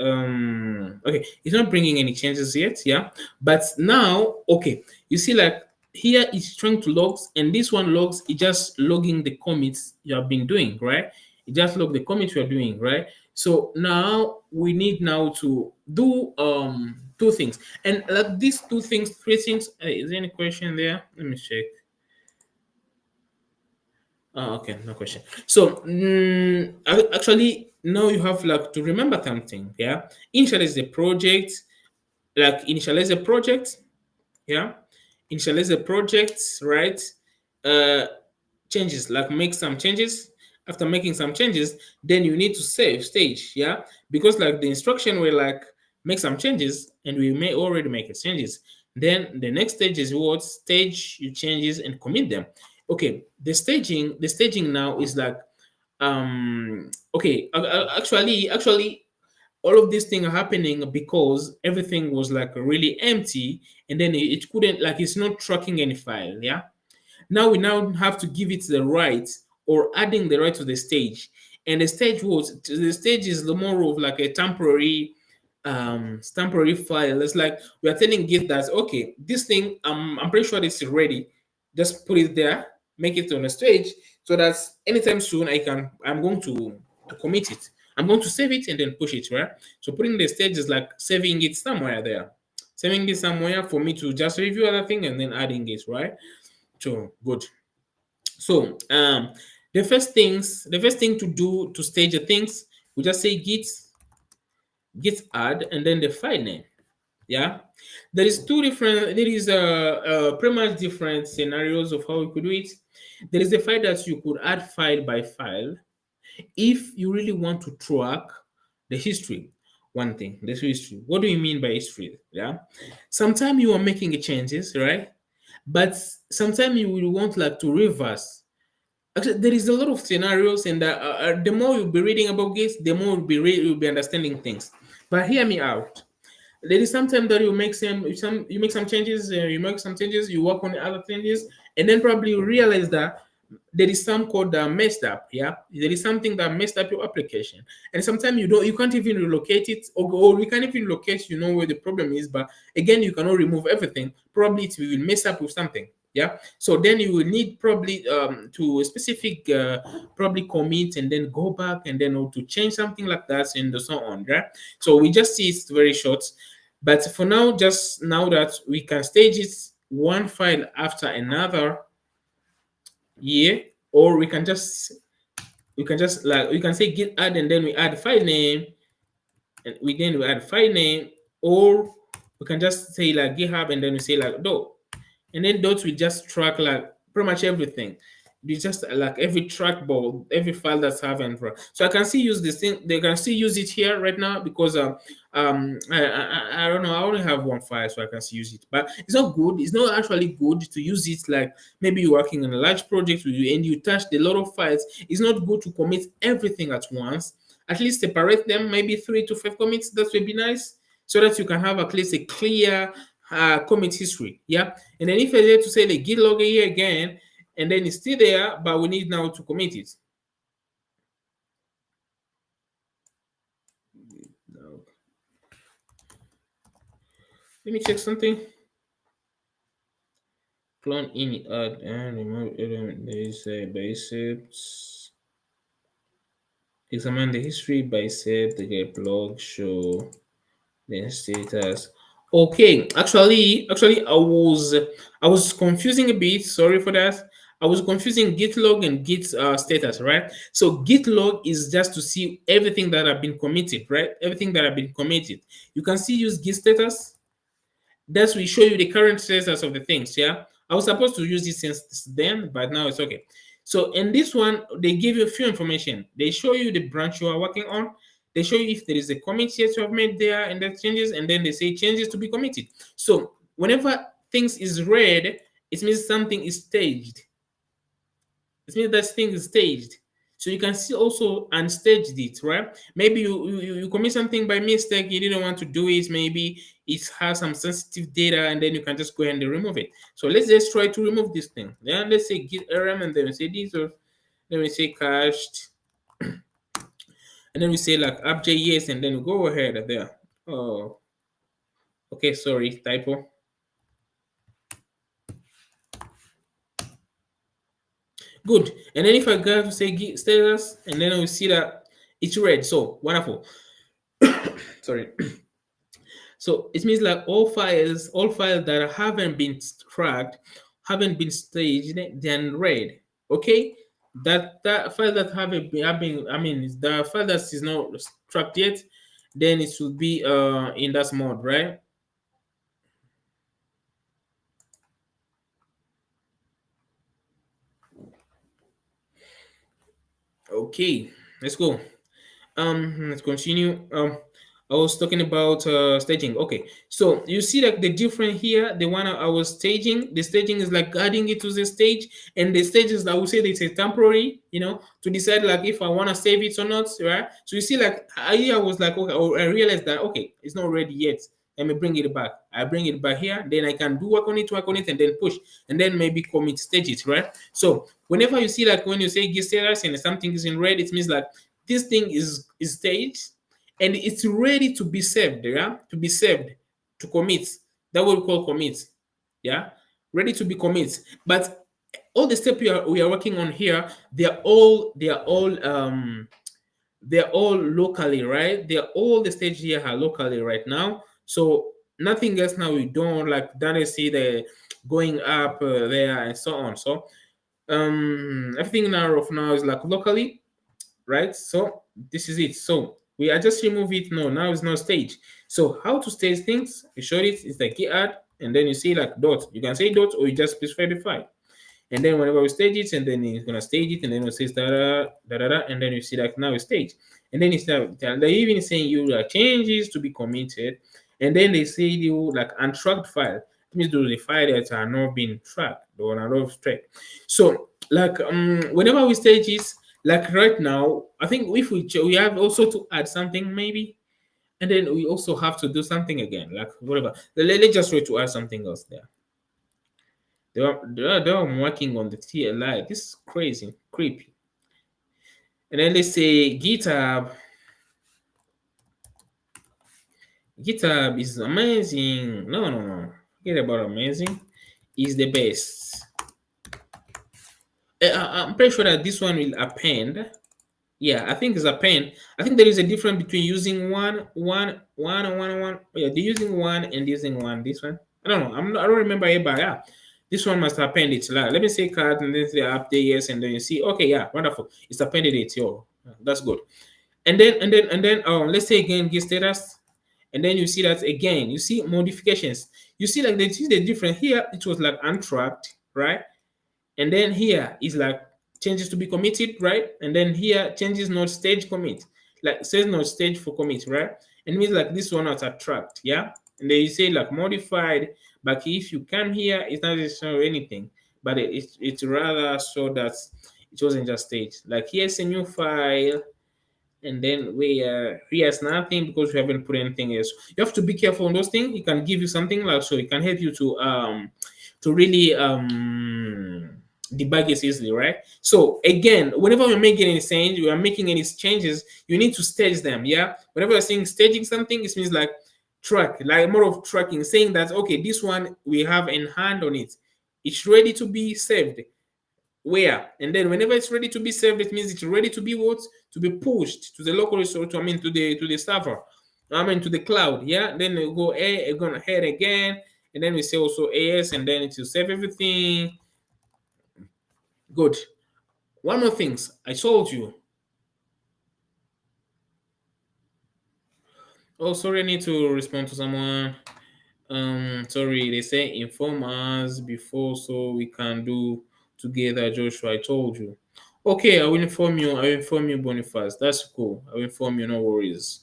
okay, it's not bringing any changes yet. Yeah, but now okay, you see like here it's trying to logs, and this one logs, it just logging the commits you have been doing, right? It just log the commits you are doing, right? So now we need now to do two things, and like these two things, three things. Is there any question there? Let me check. Oh, okay, no question. So actually, now you have like to remember something. Yeah, initialize the project. Like initialize the project. Yeah, initialize the project. Right. Uh, changes, like make some changes. After making some changes, then you need to save stage. Yeah, because like the instruction will like make some changes, and we may already make changes. Then the next stage is what stage you changes and commit them. Okay, the staging now is like okay, actually all of these things are happening because everything was like really empty, and then it couldn't, like, it's not tracking any file. Yeah, now we now have to give it the right, or adding the right to the stage. And the stage is the more of like a temporary file. It's like we are telling Git that okay, this thing, I'm pretty sure it's ready. Just put it there, make it on a stage, so that anytime soon I'm going to commit it. I'm going to save it and then push it, right? So putting the stage is like saving it somewhere there. Saving it somewhere for me to just review other thing and then adding it, right? So good. So the first thing to do to stage the things, we just say git add and then the file name. Yeah, there is pretty much different scenarios of how we could do it. There is the fact that you could add file by file if you really want to track the history. One thing, the history. What do you mean by history? Yeah, sometimes you are making changes, right? But sometimes you will want like to reverse. Actually, there is a lot of scenarios, and the more you'll be reading about this, the more you'll be understanding things. But hear me out. There is sometimes that you make some changes, you work on the other changes, and then probably you realize that there is some code that messed up. Yeah, there is something that messed up your application, and sometimes you can't even relocate it, or you can't even locate, where the problem is. But again, you cannot remove everything. Probably it will mess up with something. Yeah, so then you will need probably to a specific probably commit, and then go back, and then to change something like that, and so on. Right. So we just see it's very short, but for now, just now that we can stage it one file after another year, or we can say git add, and then we add file name, and we add file name, or we can just say like github, and then we say like dot, and then dot will just track like pretty much everything. We just like every trackball, every file that's having. So I can still use this thing. They can still use it here right now because I don't know. I only have one file, so I can still use it. But it's not good. It's not actually good to use it like maybe you're working on a large project with you and you touched a lot of files. It's not good to commit everything at once. At least separate them, maybe 3 to 5 commits. That would be nice, so that you can have at least a clear commit history. Yeah, and then if I dare to say the git log here again, and then it's still there, but we need now to commit it. Now, let me check something. Clone in add and remove element. There is a biceps. Examine the history bicep, the get blog, show the status. Okay, actually, I was confusing a bit. Sorry for that. I was confusing git log and git status, right? So git log is just to see everything that have been committed, right? Everything that have been committed. You can still use git status. That will show you the current status of the things. Yeah, I was supposed to use it since then, but now it's okay. So in this one, they give you a few information. They show you the branch you are working on. They show you if there is a commit yet you have made there and the changes, and then they say changes to be committed. So whenever things is red, it means something is staged. It means that thing is staged. So you can see also unstaged it, right? Maybe you commit something by mistake, you didn't want to do it, maybe it has some sensitive data, and then you can just go ahead and remove it. So let's just try to remove this thing. Yeah, let's say git rm, and then we say this, or then we say cached, and then we say like app.js, and then we go ahead there. Oh, okay, sorry, typo. Good. And then if I go to say git status, and then we see that it's red. So wonderful. Sorry. So it means like all files that haven't been tracked, haven't been staged, then read. Okay, that file that have been, I mean, the file that is not tracked yet, then it should be in that mode, right? Okay, let's go. Let's continue. I was talking about staging. Okay, so you see like the difference here. The one I was staging, the staging is like adding it to the stage, and the stages, I would say it's a temporary, to decide like if I want to save it or not, right? So you see like I was like, okay, I realized that okay, it's not ready yet. Let me bring it back. I bring it back here, then I can do work on it, and then push, and then maybe commit stage it, right? So whenever you see like when you say git status and something is in red, it means like this thing is staged and it's ready to be saved, yeah, to be saved, to commit. That what we call commit, yeah, ready to be commit. But all the steps we are working on here, they're all locally, right? They're all the stage here are locally right now. So nothing else now we don't like don't see the going up there and so on. So everything now is like locally, right? So this is it. So we are just remove it. No, now it's not stage. So how to stage things? We showed it. It's like git add, and then you see like dot. You can say dot, or you just specify the file. And then whenever we stage it, and then it's gonna stage it, and then it says da da da da da, and then you see like now it's staged. And then it's now they're even saying you like changes to be committed, and then they say you like untracked file. It means those the file that are not being tracked or are not tracked. So like whenever we stage it, like right now, I think if we have also to add something maybe, and then we also have to do something again, like whatever. Let's just try to add something else there. They are working on the TLI. This is crazy, creepy. And then let's say GitHub. GitHub is amazing. No, no, no. Forget about amazing. Is the best. I'm pretty sure that this one will append. Yeah, I think it's append. I think there is a difference between using one, and one. Yeah, they're using one and using one. This one. I don't know. I don't remember it, but yeah. This one must append it. Like, let me say card and then say update yes, and then you see, okay, yeah, wonderful. It's appended it, yo. That's good. And then let's say again git status, and then you see that again, you see modifications. You see like they see the difference here, it was like untracked, right? And then here is like changes to be committed, right? And then here changes not stage commit, like says not stage for commit, right? And it means like this one was tracked, yeah. And then you say like modified, but if you come here, it's not just show anything, but it's rather so that it wasn't just stage. Like here's a new file, and then here's nothing because we haven't put anything else. You have to be careful on those things. It can give you something like so it can help you to really debug it easily, right? So again, whenever we're making any change, we are making any changes, you need to stage them. Yeah. Whenever you're saying staging something, it means like track, like more of tracking, saying that okay, this one we have in hand on it. It's ready to be saved. Where? And then whenever it's ready to be saved, it means it's ready to be what? To be pushed to the local resource, I mean to the server. I mean to the cloud. Yeah. Then we go going ahead again, and then we say also AS, and then it will save everything. Good. One more things. I told you. Oh, sorry, I need to respond to someone. Sorry, they say inform us before so we can do together, Joshua. I told you. Okay, I will inform you. I will inform you, Boniface. That's cool. I will inform you. No worries.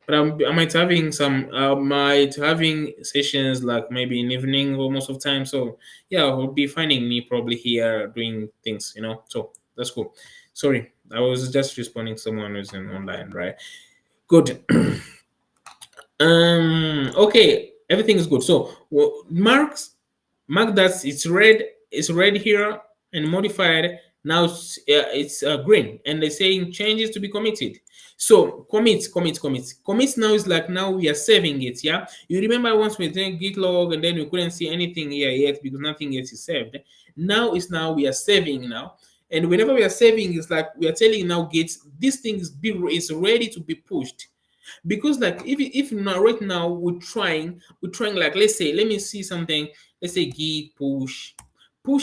But I might having some. I might having sessions like maybe in evening or most of the time. So yeah, will be finding me probably here doing things. So that's cool. Sorry, I was just responding to someone who's in online, right? Good. Okay, everything is good. So mark that it's red here and modified. Now it's green, and they're saying changes to be committed. So commit now is like now we are saving it. Yeah, you remember once we did git log and then we couldn't see anything here yet because nothing yet is saved. Now we are saving now. And whenever we are saving, it's like we are telling now Git this thing is ready to be pushed, because like if now right now we're trying like, let me see something. Let's say git push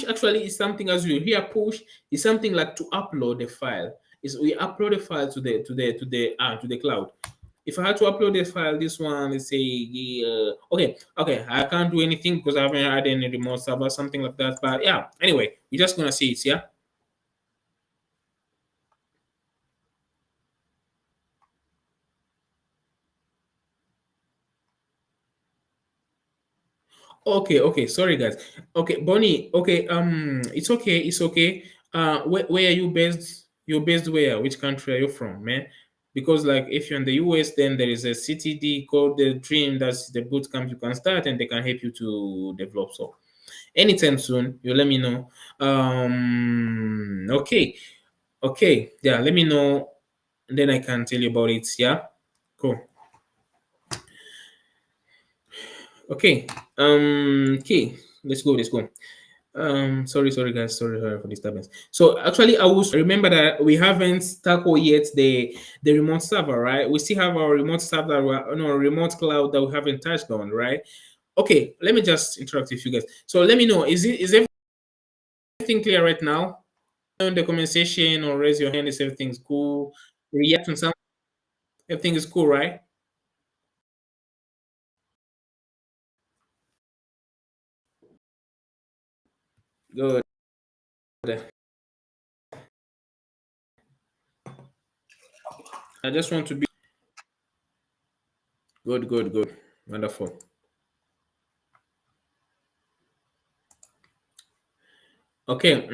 actually is something, as you hear push is something like to upload the file. Is we upload the file to the cloud. If I had to upload this file, this one, let's say okay, I can't do anything because I haven't had any remote server, something like that. But yeah, anyway, we're just gonna see it. Yeah. Okay, sorry guys. Okay, Bonnie, okay, it's okay. Where are you based? You're based where? Which country are you from, man? Because like if you're in the US, then there is a CTD called the Dream. That's the boot camp you can start, and they can help you to develop. So anytime soon, you let me know. Okay, yeah, let me know, and then I can tell you about it. Yeah, cool. Okay, let's go. Sorry guys, sorry for disturbance. So actually, I was remember that we haven't tackled yet the remote server, right? We still have our remote server, no, remote cloud that we haven't touched on, right? Okay, let me just interact with you guys. So let me know, is everything clear right now? On the comment section or raise your hand if everything's cool. React on some, everything is cool, right? Good. I just want to be good, wonderful. Okay.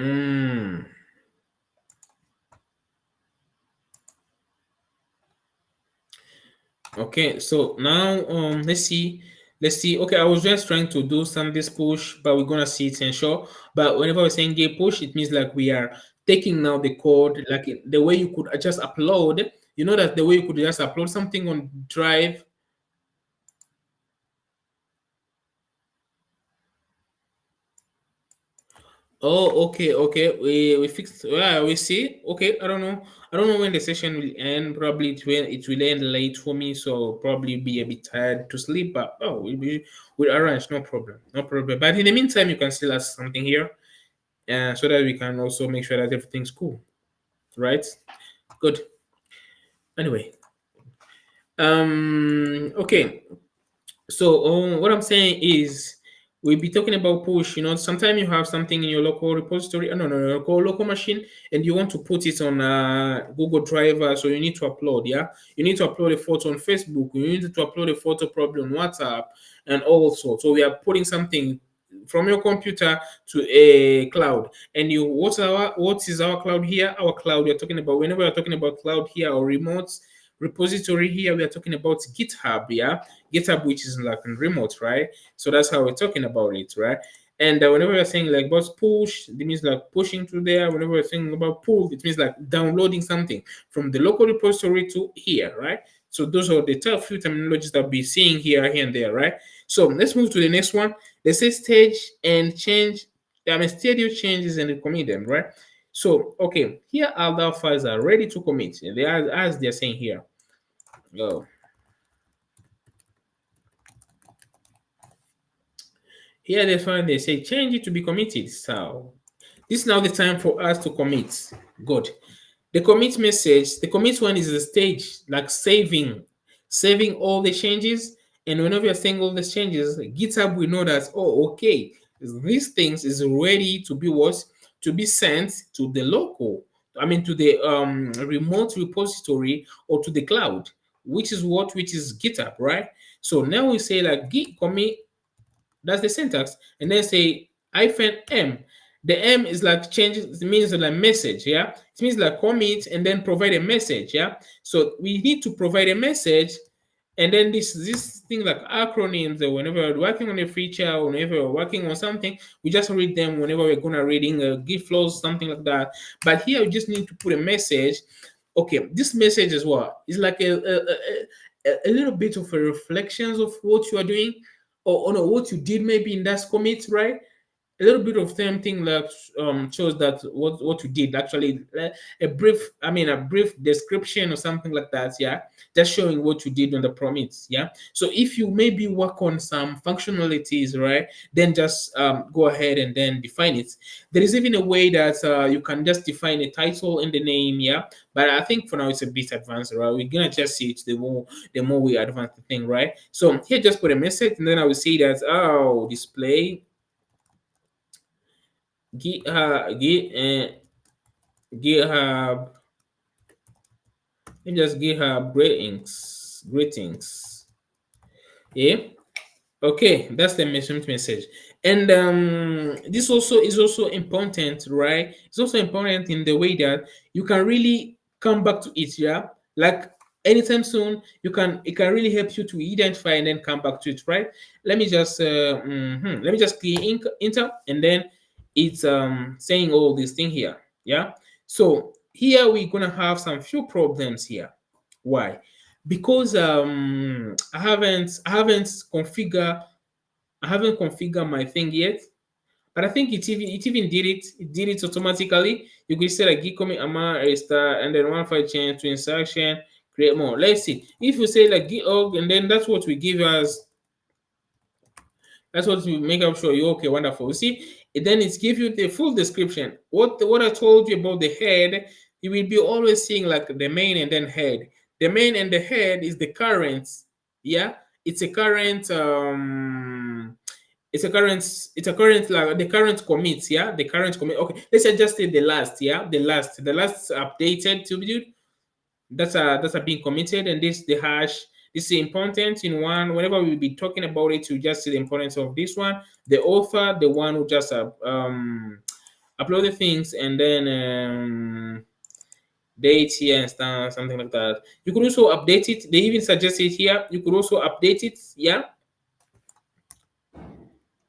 Okay, so now let's see. Okay, I was just trying to do some this push, but we're gonna see it and show. But whenever we're saying git push, it means like we are taking now the code, like the way you could just upload. You know that the way you could just upload something on Drive. Oh, okay. We fixed. Yeah, we see. Okay, I don't know when the session will end. Probably it will end late for me, so probably be a bit tired to sleep. But we'll arrange. No problem. But in the meantime, you can still ask something here, so that we can also make sure that everything's cool, right? Good. Anyway, okay. So what I'm saying is we'll be talking about push. Sometimes you have something in your local repository, no, local machine, and you want to put it on Google Drive. So you need to upload. Yeah, you need to upload a photo on Facebook. You need to upload a photo probably on WhatsApp and also. So we are putting something from your computer to a cloud. And what is our cloud here? Our cloud, we're talking about, whenever we're talking about cloud here or remote repository here, we are talking about GitHub. Yeah, GitHub, which is like in remote, right? So that's how we're talking about it, right? And whenever we're saying like about push, it means like pushing to there. Whenever we're saying about pull, it means like downloading something from the local repository to here, right? So those are the few terminologies that we'll be seeing here and there, right? So let's move to the next one. They say stage and change. I mean, schedule changes and commit them, right? So okay, here other files are ready to commit. They are, as they're saying here. Oh, here they find they say change it to be committed. So this is now the time for us to commit. Good. The commit message, the commit one is a stage like saving all the changes. And whenever you're saying all the changes, GitHub will know that, oh, okay, these things is ready to be what? To be sent to the local, I mean to the remote repository or to the cloud, which is GitHub, right? So now we say like git commit, that's the syntax, and then say hyphen m. The m is like changes, it means like message, yeah. It means like commit and then provide a message, yeah. So we need to provide a message, and then this thing like acronyms, whenever we're working on a feature or whenever we're working on something, we just read them whenever we're gonna reading git flows, something like that. But here we just need to put a message. Okay, this message is what is like a little bit of a reflections of what you are doing, or no, what you did maybe in that commit, right? A little bit of same thing like shows that what you did actually, a brief, I mean a brief description or something like that, yeah, just showing what you did on the promise, yeah. So if you maybe work on some functionalities, right, then just go ahead and then define it. There is even a way that you can just define a title in the name, yeah, but I think for now it's a bit advanced, right? We're gonna just see it the more we advance the thing, right? So here just put a message, and then I will say that, oh, display GitHub, let me just GitHub greetings. Yeah. Okay, that's the message. And this also is also important, right? It's also important in the way that you can really come back to it, yeah. Like anytime soon, it can really help you to identify and then come back to it, right? Let me just clear enter, and then it's saying all this thing here, yeah. So here we're gonna have some few problems here. Why? Because I haven't configured my thing yet, but I think it even did it automatically. You could say like git commit ama restart and then one file change to instruction, create more. Let's see if you say like git org, and then that's what we make up sure you're okay, wonderful. You see, then it gives you the full description. What I told you about the head, you will be always seeing like the main and then head. The main and the head is the current, yeah. It's a current it's a current like the current commit, yeah. The current commit. Okay, let's say just say the last, yeah. The last updated to be that's a being committed, and this the hash. This is important in one. Whenever we will be talking about it, you just see the importance of this one. The author, the one who just upload the things, and then date here and stuff, something like that. You could also update it. They even suggest it here. You could also update it. Yeah.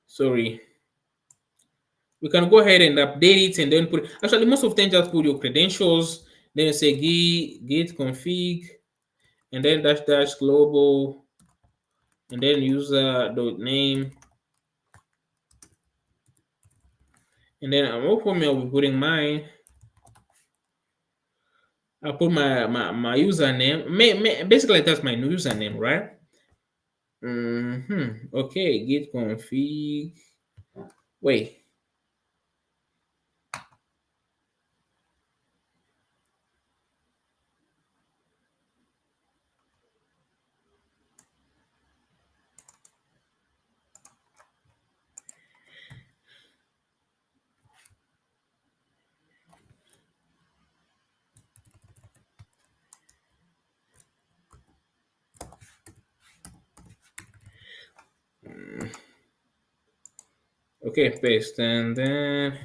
Sorry. We can go ahead and update it and then put. Actually, most of them just put your credentials. Then you say git config, and then dash dash global, and then user dot name, and then I'm hoping I'll be putting mine. I'll put my username. Basically that's my username, right? Okay, git config. Wait. Okay, paste, and then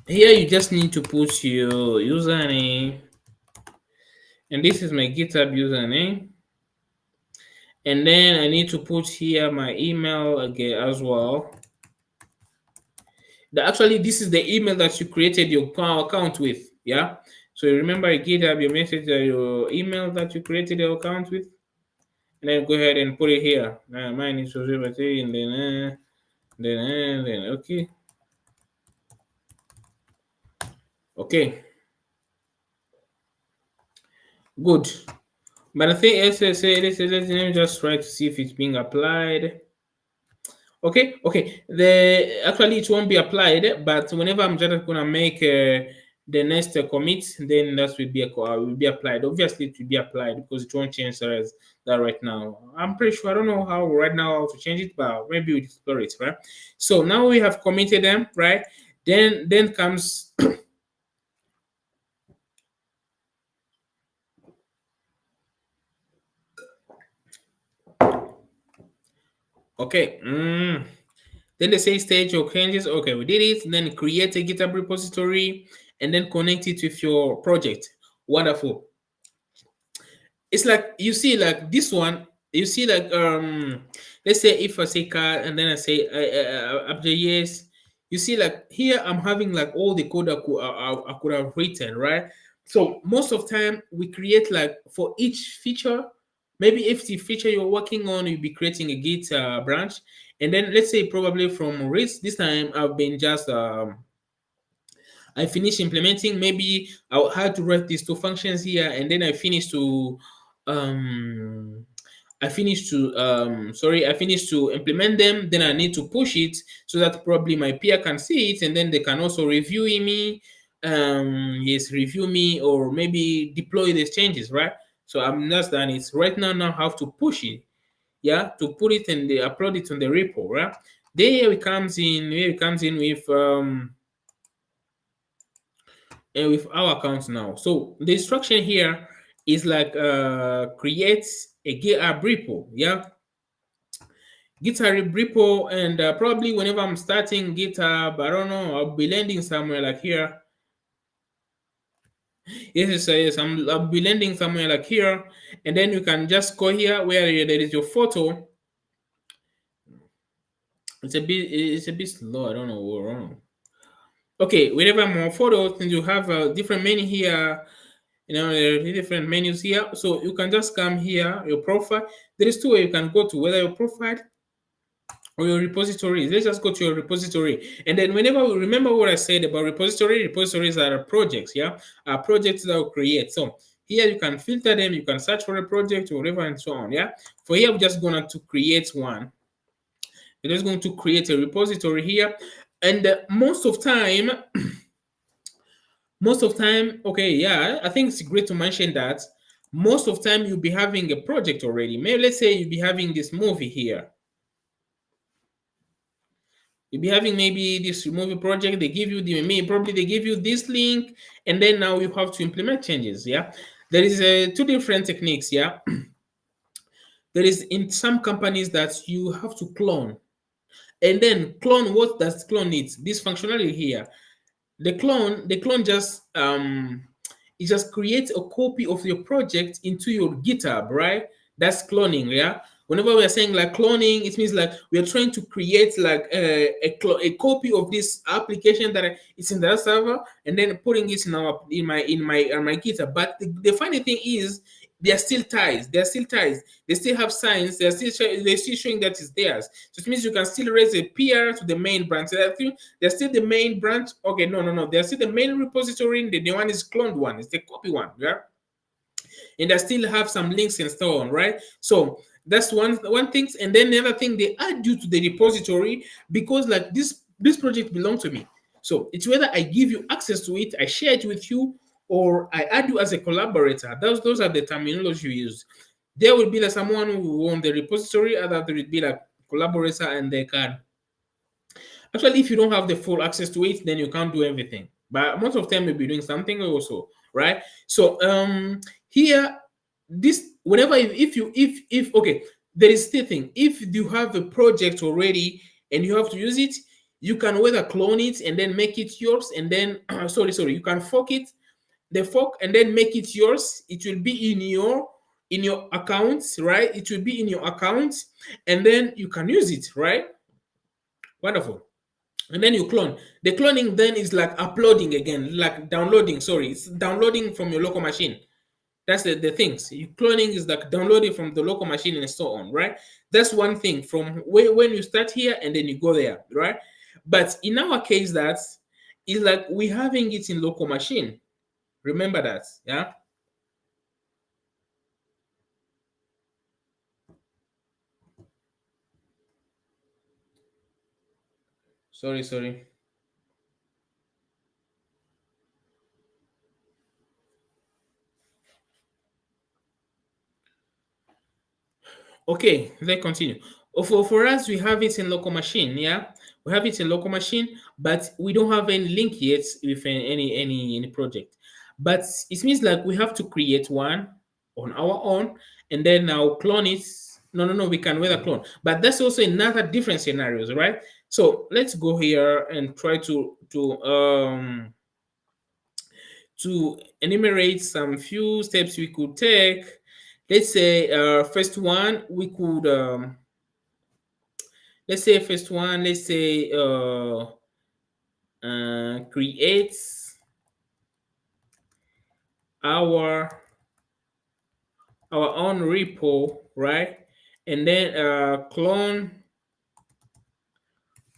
here you just need to put your username, and this is my GitHub username, and then I need to put here my email again as well. Actually, this is the email that you created your account with, yeah. So you remember GitHub, your message, your email that you created your account with, and then go ahead and put it here. Mine is Jose, and then okay, good. But I think let me just try to see if it's being applied. Okay. The actually it won't be applied, but whenever I'm just gonna make the next commit, then that will be applied. Obviously, it will be applied because it won't change as that right now. I'm pretty sure I don't know how right now how to change it, but maybe we'll explore it, right? So now we have committed them, right? Then comes okay. Then they say stage your changes. Okay, we did it. Then create a GitHub repository and then connect it with your project. Wonderful. It's like you see like this one. You see like let's say if I say car and then I say after yes, you see like here I'm having like all the code I could have written, right? So most of time we create like for each feature, maybe if the feature you're working on, you'll be creating a Git branch, and then let's say probably from RIS this time I've been just I finish implementing. Maybe I had to write these two functions here, and then um, I finished to implement them. Then I need to push it so that probably my peer can see it, and then they can also review me. Review me or maybe deploy these changes, right? So I'm just done. It's right now. Now I have to push it, yeah, to put it and upload it on the repo, right? There it comes in. Here it comes in with our account now. So the instruction here is like create a GitHub repo, yeah, GitHub repo, and probably whenever I'm starting GitHub, I don't know, I'll be landing somewhere like here. Yes, I'll be landing somewhere like here, and then you can just go here where there is your photo. It's a bit slow. I don't know what's wrong. Okay, whenever more photos, and you have a different menu here. There are different menus here. So you can just come here, your profile. There is two ways you can go to, whether your profile or your repositories. Let's just go to your repository. And then whenever we remember what I said about repositories are projects, yeah? Are projects that we create. So here you can filter them, you can search for a project or whatever and so on, yeah? For here, we're just going to create one. We're just going to create a repository here. And most of time, okay, yeah, I think it's great to mention that most of time you'll be having a project already. Maybe let's say you'll be having this movie here. You'll be having maybe this movie project. They give you probably they give you this link, and then now you have to implement changes. Yeah, there is two different techniques. Yeah, there is in some companies that you have to clone, and then clone. What does clone needs? This functionality here. The clone just it just creates a copy of your project into your GitHub, right? That's cloning, yeah. Whenever we are saying like cloning, it means like we are trying to create like a copy of this application that is in that server, and then putting it in my GitHub. But the funny thing is, they are still ties. They are still ties. They still have signs. They're still showing that it's theirs. So it means you can still raise a peer to the main branch. So they're still the main branch. Okay, no. They're still the main repository. The one is cloned one. It's the copy one. Yeah, and they still have some links and so on, right? So that's one thing. And then the other thing, they add you to the repository because like this project belongs to me. So it's whether I give you access to it, I share it with you, or I add you as a collaborator. Those are the terminology you use. There will be like someone who own the repository, other there will be like collaborator, and they can actually, if you don't have the full access to it, then you can't do everything. But most of the time, you'll be doing something also, right? So here, this whenever if okay, there is still thing. If you have a project already and you have to use it, you can whether clone it and then make it yours, and then sorry, you can fork it, the fork, and then make it yours. It will be in your account, right? It will be in your account, and then you can use it, right? Wonderful. And then you clone. The cloning then is like uploading again, like downloading. Sorry, it's downloading from your local machine. That's the things. You cloning is like downloading from the local machine and so on, right? That's one thing from when you start here and then you go there, right? But in our case, that is like we having it in local machine. Remember that, yeah? Sorry. Okay, let's continue. For us, we have it in local machine. Yeah, we have it in local machine, but we don't have any link yet with any project. But it means like we have to create one on our own, and then now clone it. No, no, no, we can weather clone, but that's also another different scenarios, right? So let's go here and try to enumerate some few steps we could take. Let's say first one we could let's say first one, let's say create our own repo, right? And then clone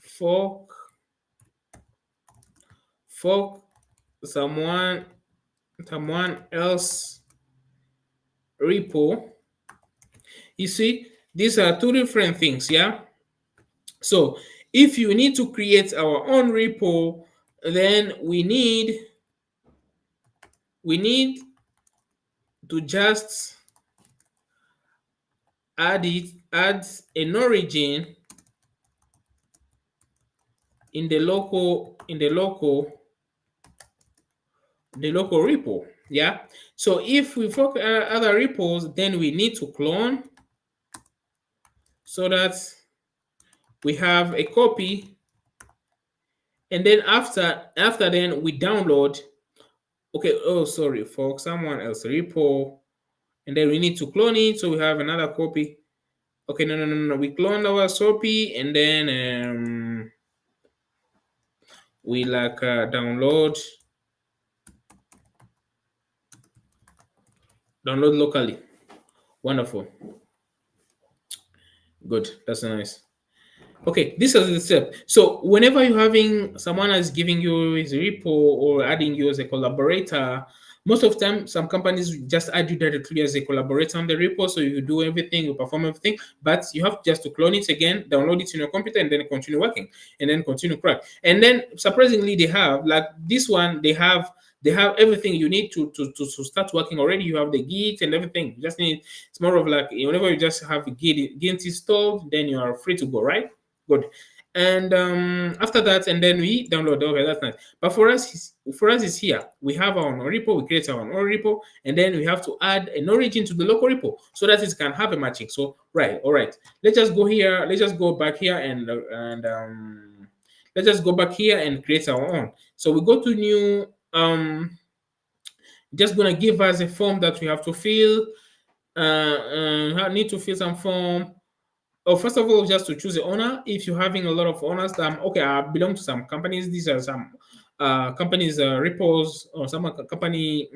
fork fork someone else repo. You see, these are two different things, yeah. So if you need to create our own repo, then we need to just add an origin in the local repo. Yeah. So if we fork other repos, then we need to clone so that we have a copy, and then after then we download. Okay. Oh, sorry, for someone else repo, and then we need to clone it so we have another copy. Okay, no, no, no, no. We cloned our copy, and then we like download locally. Wonderful. Good. That's nice. Okay, this is the step. So whenever you're having someone is giving you his repo or adding you as a collaborator, most of the time some companies just add you directly as a collaborator on the repo, so you do everything, you perform everything, but you have just to clone it again, download it in your computer, and then continue working, and then continue crack. And then surprisingly, they have like this one, they have everything you need to start working already. You have the Git and everything. You just need, it's more of like whenever you just have Git installed, then you are free to go, right? Good. And after that, and then we download. Okay, that's nice. But for us, it's here. We have our own repo. We create our own repo, and then we have to add an origin to the local repo so that it can have a matching. So right, all right. Let's just go here. Let's just go back here and let's just go back here and create our own. So we go to new. Just gonna give us a form that we have to fill. Need to fill some form. Oh, first of all, just to choose the owner. If you're having a lot of owners, okay, I belong to some companies. These are some companies repos or some company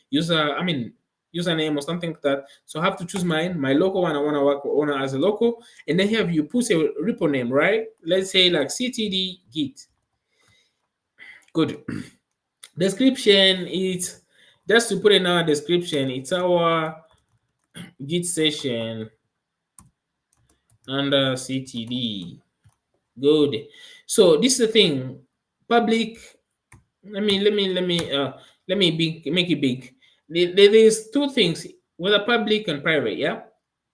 user. I mean username or something like that. So I have to choose mine. My local one, I want to work with owner as a local, and then here you put a repo name, right? Let's say like CTD Git. Good. Description. It's just to put in our description. It's our Git session under CTD. Good. So this is the thing. Public. Let me make it big. There is two things, whether public and private. Yeah.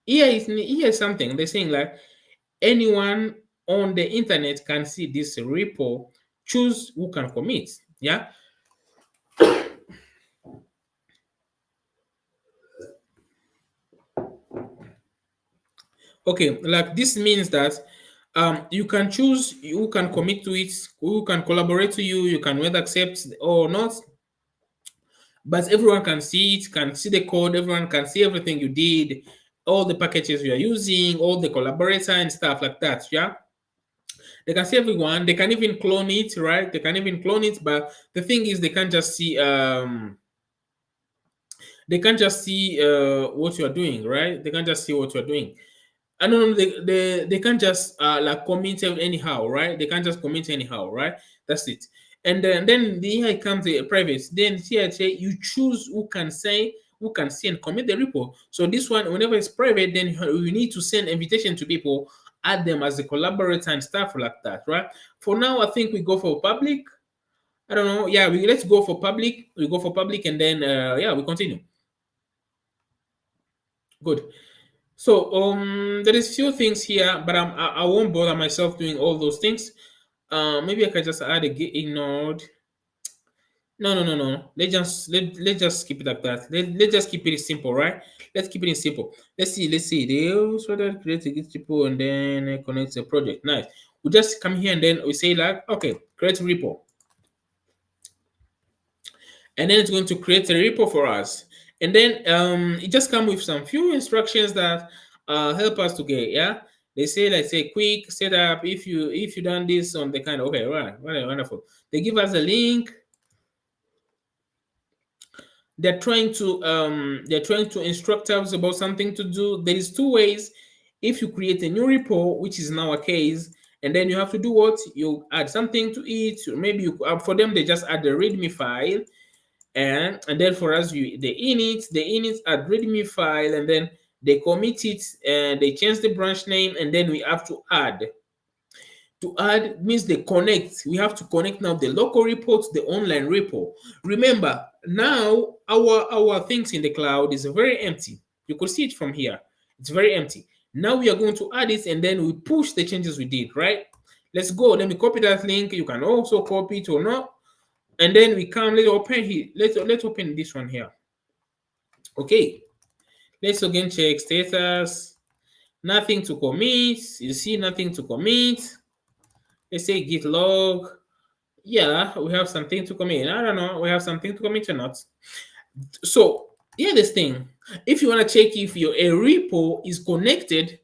Here is something they're saying like anyone on the internet can see this repo. Choose who can commit. Yeah. Okay. Like this means that you can choose who can commit to it, who can collaborate to you. You can whether accept or not, but everyone can see it, can see the code, everyone can see everything you did, all the packages you are using, all the collaborator and stuff like that. Yeah, they can see everyone. They can even clone it, right? They can even clone it, but the thing is they can't just see what you are doing, right? They can't just see what you are doing. I don't know. They can't just like comment anyhow, right? They can't just comment anyhow, right? That's it. And then the here comes the private. Then here I say you choose who can see and commit the repo. So this one, whenever it's private, then you need to send invitation to people, add them as a collaborator and stuff like that, right? For now, I think we go for public. I don't know. Yeah, let's go for public. We go for public, and then yeah, we continue. Good. So there is few things here, but I won't bother myself doing all those things. Maybe I can just add a git node. No, no, no, no. Let's just keep it like that. Let's just keep it simple, right? Let's keep it in simple. Let's see. They also that create a git repo and then connect a project. Nice. We just come here and then we say like, okay, create repo, and then it's going to create a repo for us. And then it just comes with some few instructions that help us to get, yeah. They say like say quick setup if you done this on the kind of okay, right, wonderful. They give us a link. They're trying to instruct us about something to do. There is two ways. If you create a new repo, which is in our case, and then you have to do what you add something to it. Maybe you for them they just add the readme file, and then for us the init add readme file, and then they commit it and they change the branch name, and then we have to add. To add means they connect. We have to connect now the local repo to the online repo. Remember, now our things in the cloud is very empty. You could see it from here. It's very empty. Now we are going to add it and then we push the changes we did, right? Let's go. Let me copy that link. You can also copy it or not. And then we come, let's open here. Let's open this one here. Okay. Let's again check status. Nothing to commit. You see, nothing to commit. Let's say git log. Yeah, we have something to commit. I don't know, we have something to commit or not. So yeah, this thing. If you want to check if your a repo is connected,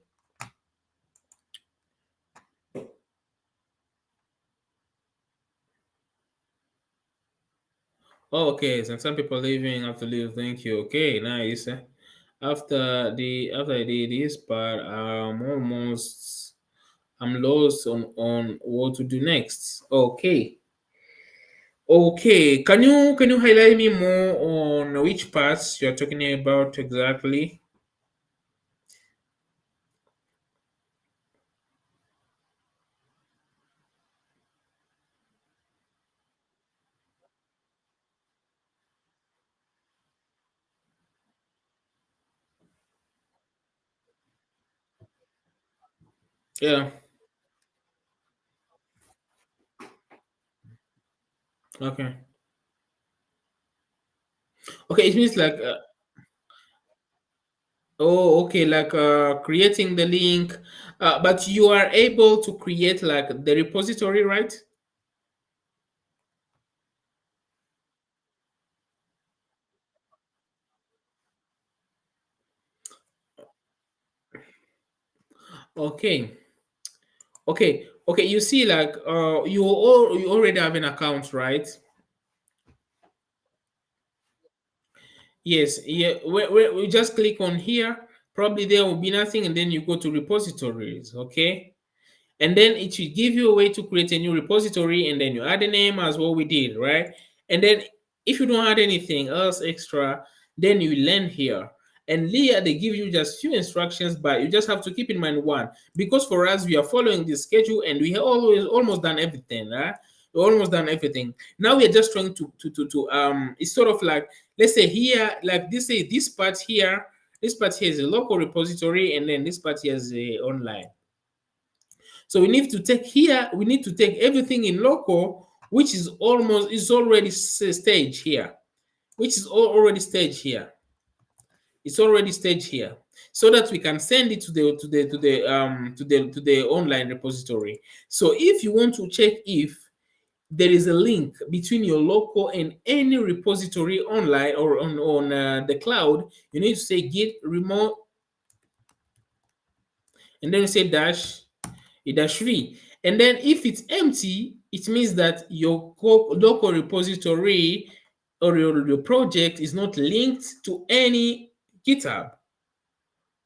oh, okay. So some people leaving have to leave. Thank you. Okay, nice. After I did this part, I'm lost on what to do next. Okay. Okay. Can you highlight me more on which parts you're talking about exactly? Yeah. Okay. Okay. It means like oh, okay, like creating the link, but you are able to create like the repository, right? Okay, okay. You see, like you already have an account, right? Yes, yeah. We just click on here. Probably there will be nothing, and then you go to repositories. Okay. And then it will give you a way to create a new repository, and then you add a name as what we did, right? And then if you don't add anything else extra, then you land here. And here they give you just few instructions, but you just have to keep in mind one, because for us we are following the schedule and we have always almost done everything, right? We're almost done everything. Now we are just trying to it's sort of like, let's say here, like this part here, this part here is a local repository, and then this part here is a online. So we need to take here, we need to take everything in local, which is almost is already staged here, which is already staged here. It's already staged here, so that we can send it to the online repository. So if you want to check if there is a link between your local and any repository online or on the cloud, you need to say git remote, and then you say dash a dash v. And then if it's empty, it means that your local repository or your project is not linked to GitHub,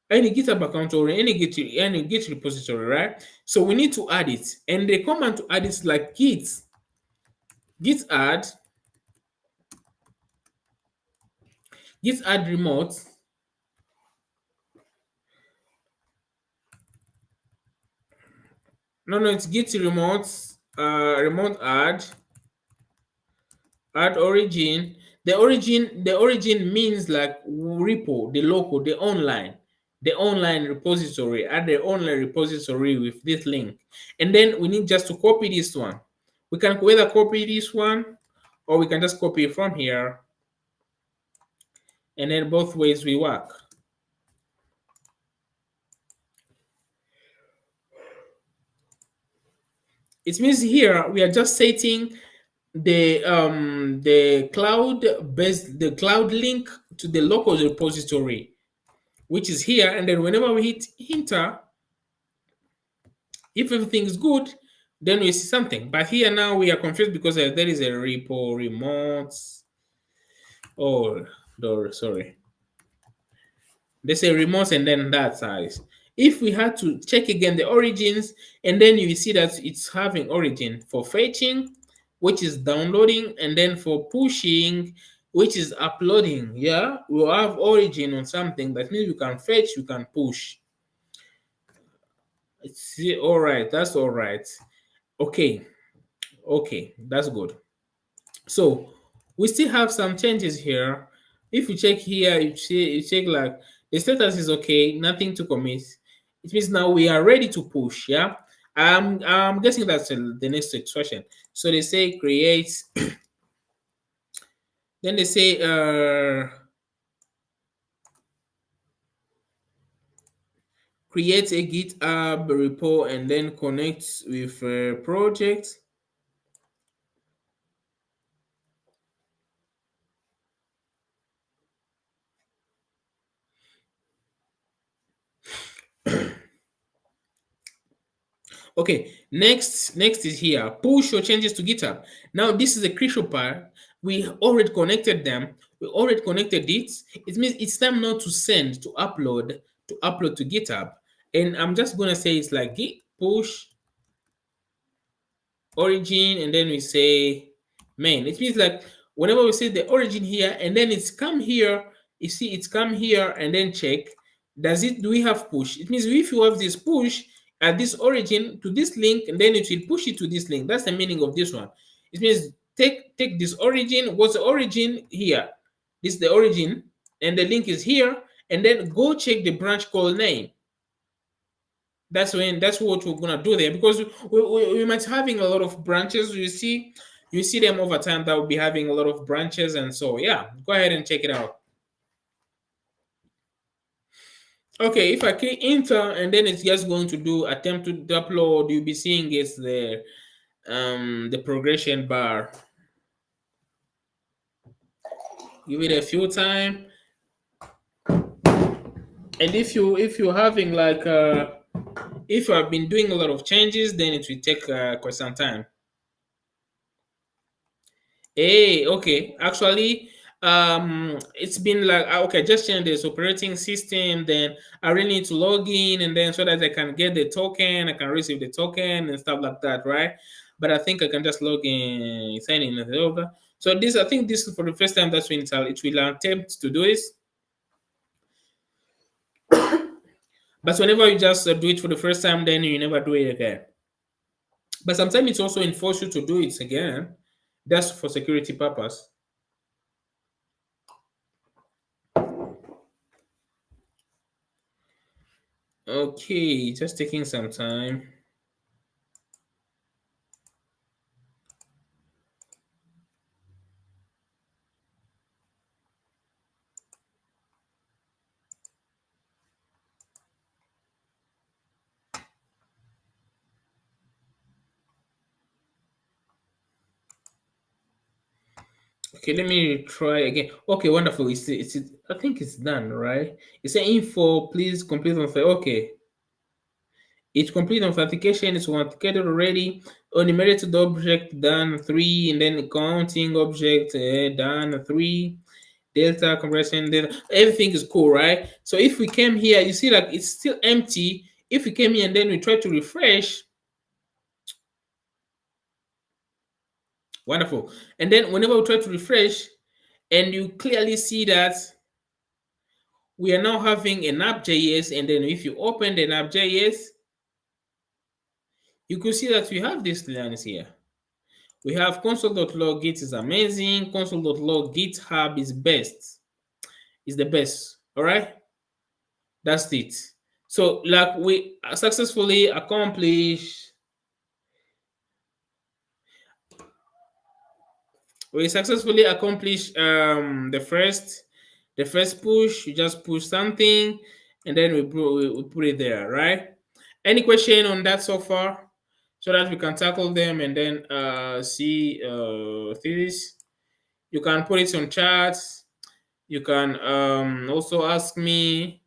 any GitHub account or any Git repository, right? So we need to add it. And the command to add is like git add, git add remote. No, no, it's git remote, remote add origin. The origin means like repo, the local, the online. the online repository, add the online repository with this link. And then we need just to copy this one. We can either copy this one or we can just copy it from here. And then both ways we work. It means here we are just setting the cloud link to the local repository, which is here. And then whenever we hit enter, if everything is good, then we see something. But here now we are confused because there is a repo remote. Oh, sorry. They say remote and then that size. If we had to check again the origins, and then you see that it's having origin for fetching, which is downloading, and then for pushing, which is uploading. Yeah, we'll have origin on something. That means you can fetch, you can push. See, all right, that's all right. Okay, that's good. So we still have some changes here. If you check here, you check like the status is okay, nothing to commit. It means now we are ready to push. Yeah, I'm guessing that's the next expression. So they say create, then they say create a GitHub repo and then connect with project. Okay, next is here. Push your changes to GitHub. Now this is a crucial part. We already connected them. We already connected it. It means it's time now to send, to upload to GitHub. And I'm just gonna say it's like git push origin, and then we say main. It means like whenever we say the origin here, and then it's come here, you see it's come here, and then check, do we have push? It means if you have this push at this origin to this link, and then it will push it to this link. That's the meaning of this one. It means take this origin. What's the origin here? This is the origin, and the link is here, and then go check the branch call name. That's what we're gonna do there, because we might having a lot of branches. You see them over time that will be having a lot of branches, and so yeah, go ahead and check it out. Okay, if I click enter and then it's just going to do attempt to upload, you'll be seeing it's the progression bar. Give it a few time, and if you're having like if you have been doing a lot of changes, then it will take quite some time. Hey, okay. Actually, it's been like okay, just change this operating system. Then I really need to log in, and then so that I can get the token, I can receive the token and stuff like that, right? But I think I can just log in, sign in, and over. So this, I think, this is for the first time that's when it will attempt to do this. But whenever you just do it for the first time, then you never do it again. But sometimes it's also enforce you to do it again. That's for security purpose. Okay, just taking some time. Okay, let me try again. Okay, wonderful. It's I think it's done, right? It's saying info, please complete on okay. It's complete authentication, it's authenticated already. Enumerated object done 3, and then counting object done 3. Delta compression data, everything is cool, right? So if we came here, you see like it's still empty. If we came here and then we try to refresh, wonderful. And then whenever we try to refresh, and you clearly see that we are now having an app.js, and then if you open the app.js, you could see that we have these lines here. We have console.log git is amazing, console.log github is best, is the best, all right? That's it. So like we successfully accomplish the first push. You just push something, and then we put it there, right? Any question on that so far, so that we can tackle them and then see this. You can put it on chats. You can also ask me,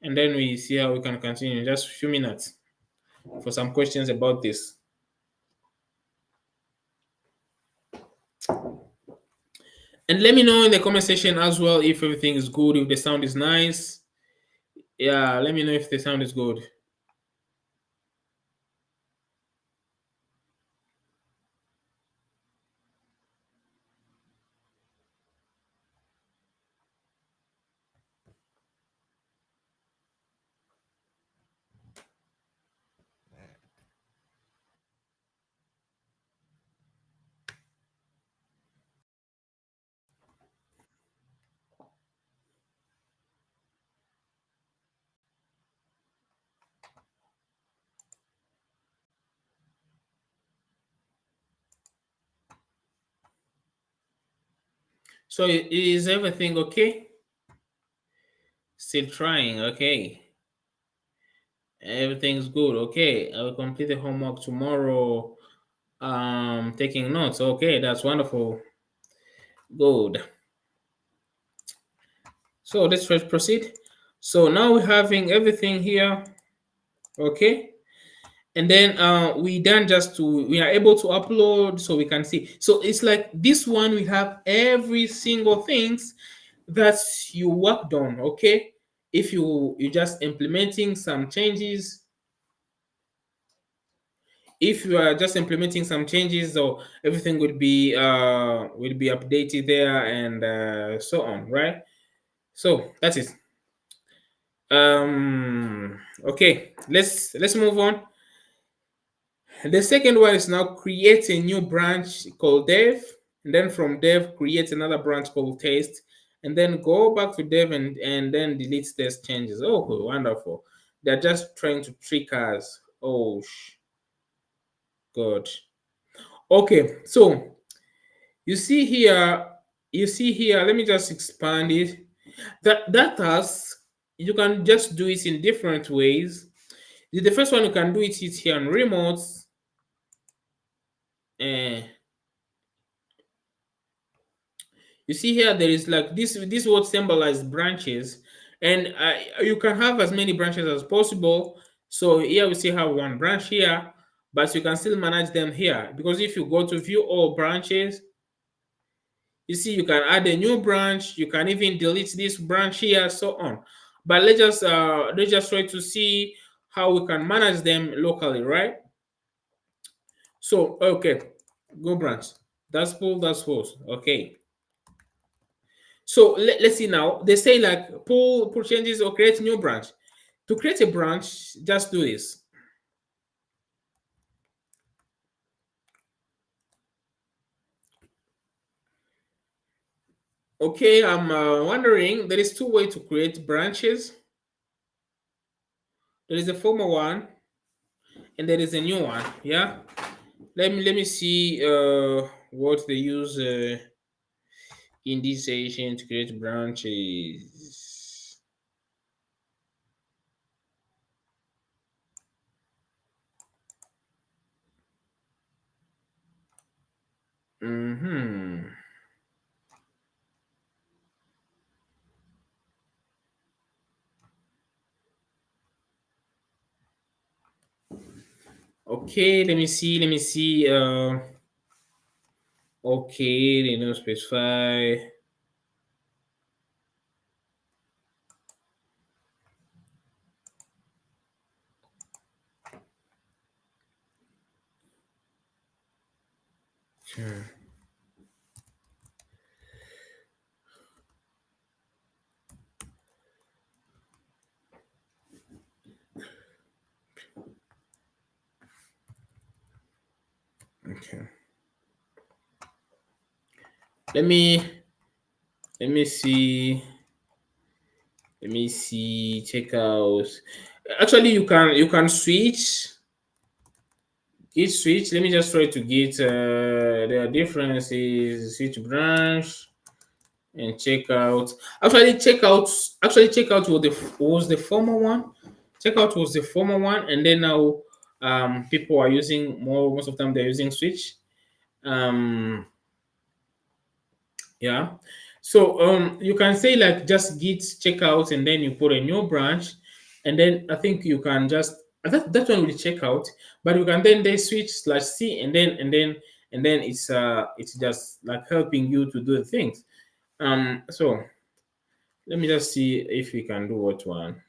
and then we see how we can continue. Just a few minutes for some questions about this. And let me know in the comment section as well if everything is good, if the sound is nice. Yeah, let me know if the sound is good. So is everything okay? Still trying, okay. Everything's good, okay. I will complete the homework tomorrow. Taking notes. Okay, that's wonderful. Good. So let's first proceed. So now we're having everything here, okay. And then we are able to upload so we can see. So it's like this one we have every single things that you worked on, okay. If you just implementing some changes, if you are just implementing some changes, so everything would be updated there and so on, right? So that's it. Okay, let's move on. The second one is now create a new branch called dev, and then from dev create another branch called test, and then go back to dev and then delete test changes. Oh, wonderful. They're just trying to trick us. Oh, God. Okay, so you see here, let me just expand it. That task, you can just do it in different ways. The first one you can do it is here on remotes. Uh, you see here there is like this would symbolize branches, and you can have as many branches as possible. So here we see have one branch here, but you can still manage them here, because if you go to view all branches, you see you can add a new branch, you can even delete this branch here, so on. But let's just try to see how we can manage them locally, right? So okay, go branch, that's pull, that's false. Okay, so let's see now. They say like pull changes or create new branch. To create a branch, just do this. Okay, I'm wondering, there is two ways to create branches. There is a former one and there is a new one. Yeah. Let me see what they use in this session to create branches. Mm-hmm. Okay, let me see. Let me see. Okay, they don't specify. Sure. Okay. Let me let me see. Let me see. Check out. Actually, you can switch. Git switch. Let me just try to get the differences. Switch branch and check out. Actually check out was the former one. Check out was the former one, and then now people are using more. Most of the time they're using switch. Yeah. So you can say like just git checkout and then you put a new branch, and then I think you can just that one will check out, but you can then they switch slash c, and then it's just like helping you to do the things. So let me just see if we can do what one.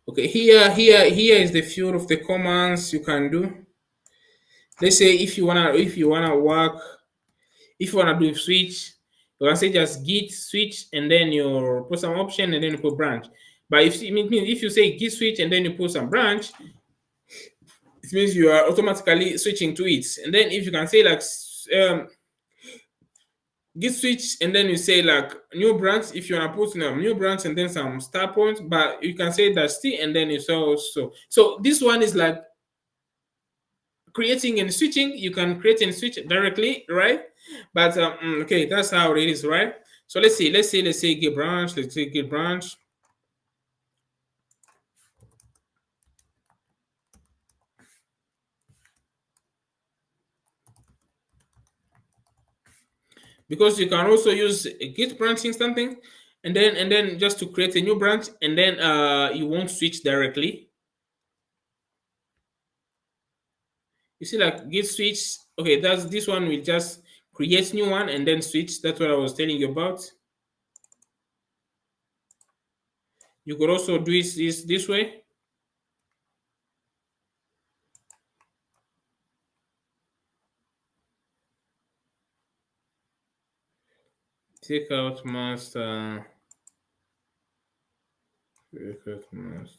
Okay, here is the few of the commands you can do. Let's say if you wanna work, if you wanna do switch, you can say just git switch and then you put some option and then you put branch. But if you say git switch and then you put some branch, it means you are automatically switching to it. And then if you can say like git switch and then you say like new branch, if you wanna put new branch and then some star points, but you can say that still and then you so this one is like creating and switching. You can create and switch directly, right? But okay, that's how it is, right? So let's say get branch. Let's say get branch. Because you can also use a git branching something, and then just to create a new branch, and then you won't switch directly. You see, like git switch. Okay, that's this one will just create new one and then switch. That's what I was telling you about. You could also do it this way. Take out master. Take out master.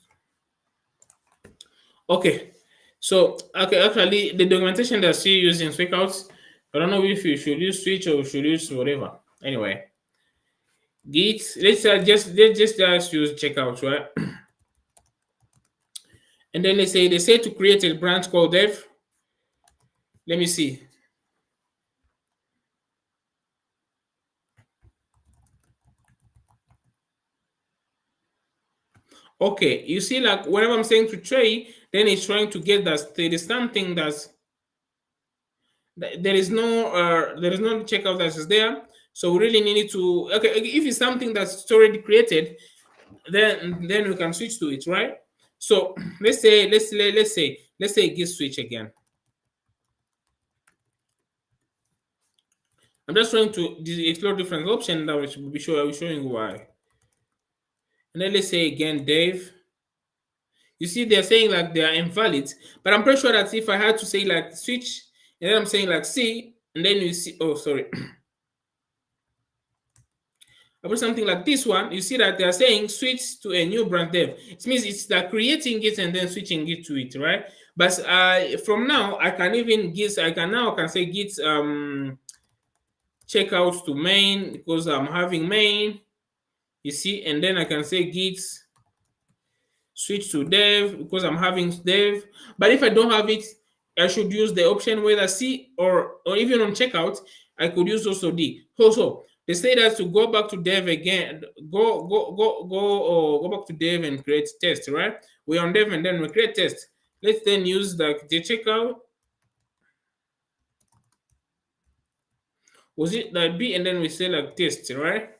Okay. So okay, actually the documentation they're still using switchouts. I don't know if you should use switch or should use whatever. Anyway, git. Let's just use checkout, right? And then they say to create a branch called dev. Let me see. Okay, you see, like whenever I'm saying to tray, then it's trying to get that there is something there is no checkout that is there. So we really need to if it's something that's already created, then we can switch to it, right? So let's say git switch again. I'm just trying to explore different options that will be sure I will showing you why. And then let's say again Dave. You see, they're saying like they are invalid, but I'm pretty sure that if I had to say like switch, and then I'm saying like C, and then you see, oh sorry, I put something like this one, you see that they are saying switch to a new branch dev. It means it's like creating it and then switching it to it, right? But from now I can even get I can say git checkout to main because I'm having main, you see, and then I can say git switch to dev because I'm having dev. But if I don't have it, I should use the option whether C or even on checkout, I could use also D. Also, they say that to go back to dev again, go back to dev and create test, right? We're on dev and then we create test. Let's then use the checkout. Was it like B and then we say like test, right?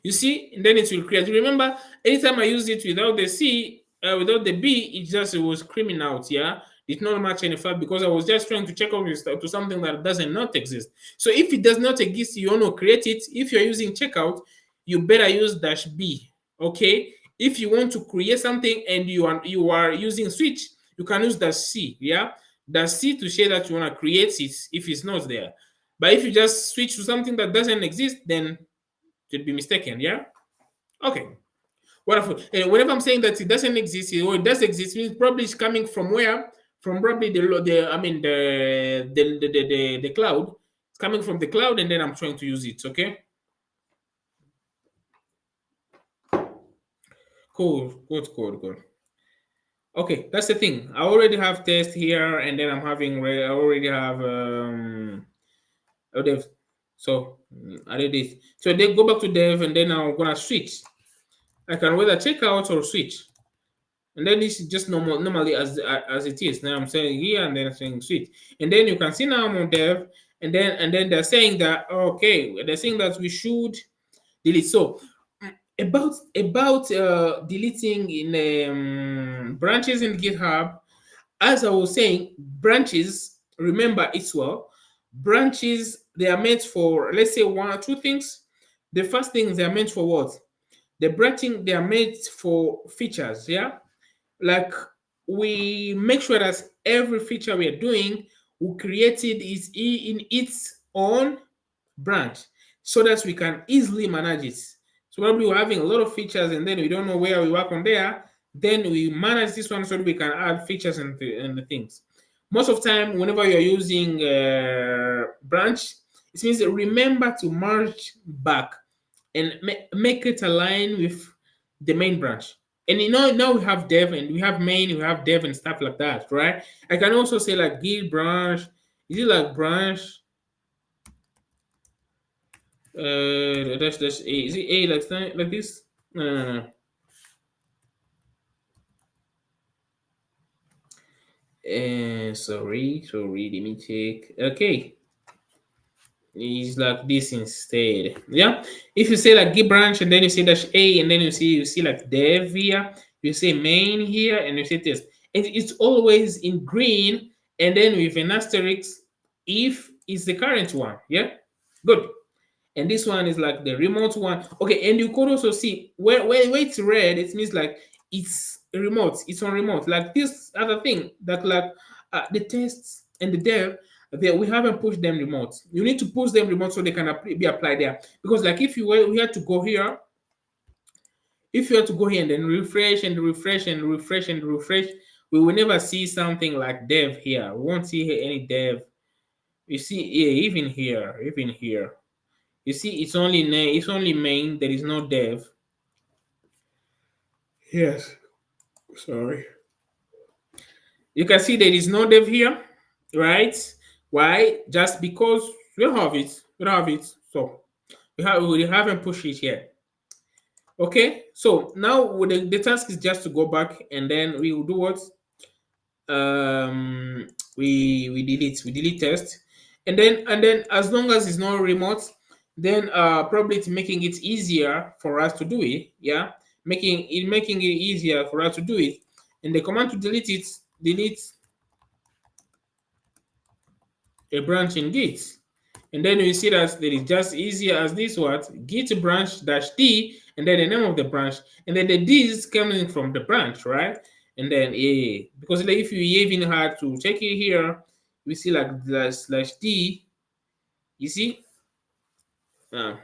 You see, and then it will create. Remember, anytime I use it without the C, without the B, it was screaming out. Yeah, it's not match any file because I was just trying to check out to something that doesn't not exist. So if it does not exist, you want to create it. If you're using checkout, you better use dash B. Okay. If you want to create something and you are using switch, you can use dash C. Yeah, dash C to say that you want to create it if it's not there. But if you just switch to something that doesn't exist, then you'd be mistaken. Yeah. Okay. Whenever I'm saying that it doesn't exist or it does exist, means probably it's coming from where? From probably the I mean the cloud. It's coming from the cloud, and then I'm trying to use it. Okay, cool, good, good, good. Okay, that's the thing. I already have test here, and then I already have dev. So I did this. So they go back to dev, and then I'm gonna switch. I can whether check out or switch. And then this is just normally as it is. Now I'm saying here and then I'm saying switch. And then you can see now I'm on dev, and then they're saying that okay, they're saying that we should delete. So about deleting in branches in GitHub, as I was saying, branches, remember it's well, branches they are meant for, let's say, one or two things. The first thing they are meant for what? The branching they are meant for features, yeah, like we make sure that every feature we are doing we create it is in its own branch so that we can easily manage it. So probably we're having a lot of features and then we don't know where we work on there, then we manage this one so that we can add features and the things. Most of the time whenever you're using branch, it means remember to merge back and make it align with the main branch. And now we have dev and we have main, we have dev and stuff like that, right? I can also say like git branch. Is it like branch? Dash a. Is it a like this? No, no, no. Sorry. Let me check. Okay, it's like this instead. Yeah. If you say like git branch and then you say dash a and then you see like dev here, you say main here and you say this. And it's always in green and then with an asterisk if it's the current one. Yeah. Good. And this one is like the remote one. Okay, and you could also see where it's red, it means like it's remote, it's on remote. Like this other thing that like the tests and the dev, we haven't pushed them remote. You need to push them remote so they can be applied there. Because like if we had to go here, if you had to go here and then refresh and refresh and refresh and refresh, we will never see something like dev here. We won't see any dev. You see, yeah, even here. You see, it's only main. There is no dev. Yes, sorry. You can see there is no dev here, right? Why? Just because we have it. We have it. So we haven't pushed it yet. Okay. So now the task is just to go back and then we will do what? We delete test, and then as long as it's not remote, then probably it's making it easier for us to do it. Yeah, making it easier for us to do it. And the command to delete it, delete a branch in git, and then you see that there is just easier as this what git branch dash d and then the name of the branch, and then the d is coming from the branch, right? And then a, because like if you even had to check it here, we see like slash d, you see, uh,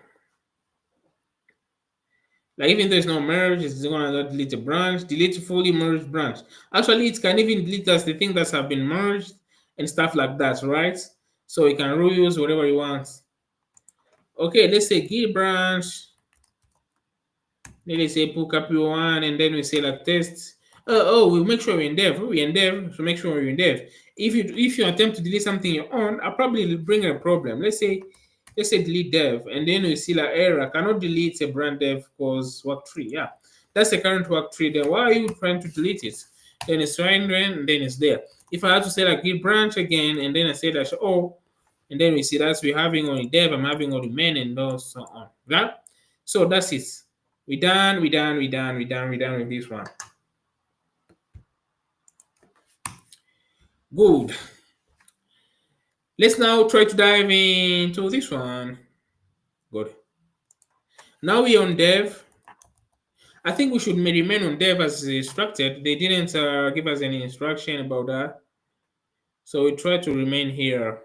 like even there's no merge, it's gonna delete a branch, delete fully merged branch. Actually, it can even delete us the things that have been merged and stuff like that, right? So you can reuse whatever you want. Okay, let's say git branch. Then they say pull copy one, and then we say like test. We make sure we're in dev. We're in dev, so make sure we're in dev. If you attempt to delete something you own, I'll probably bring a problem. Let's say delete dev, and then we see like error cannot delete a brand dev because work tree. Yeah, that's the current work tree. Then why are you trying to delete it? Then it's rendering, and then it's there. If I had to say like git branch again, and then I say that and then we see that we're having only dev, I'm having only main, and so on. Right? So that's it. We done with this one. Good. Let's now try to dive into this one. Good. Now we're on dev. I think we should remain on dev as instructed. They didn't give us any instruction about that. So we try to remain here.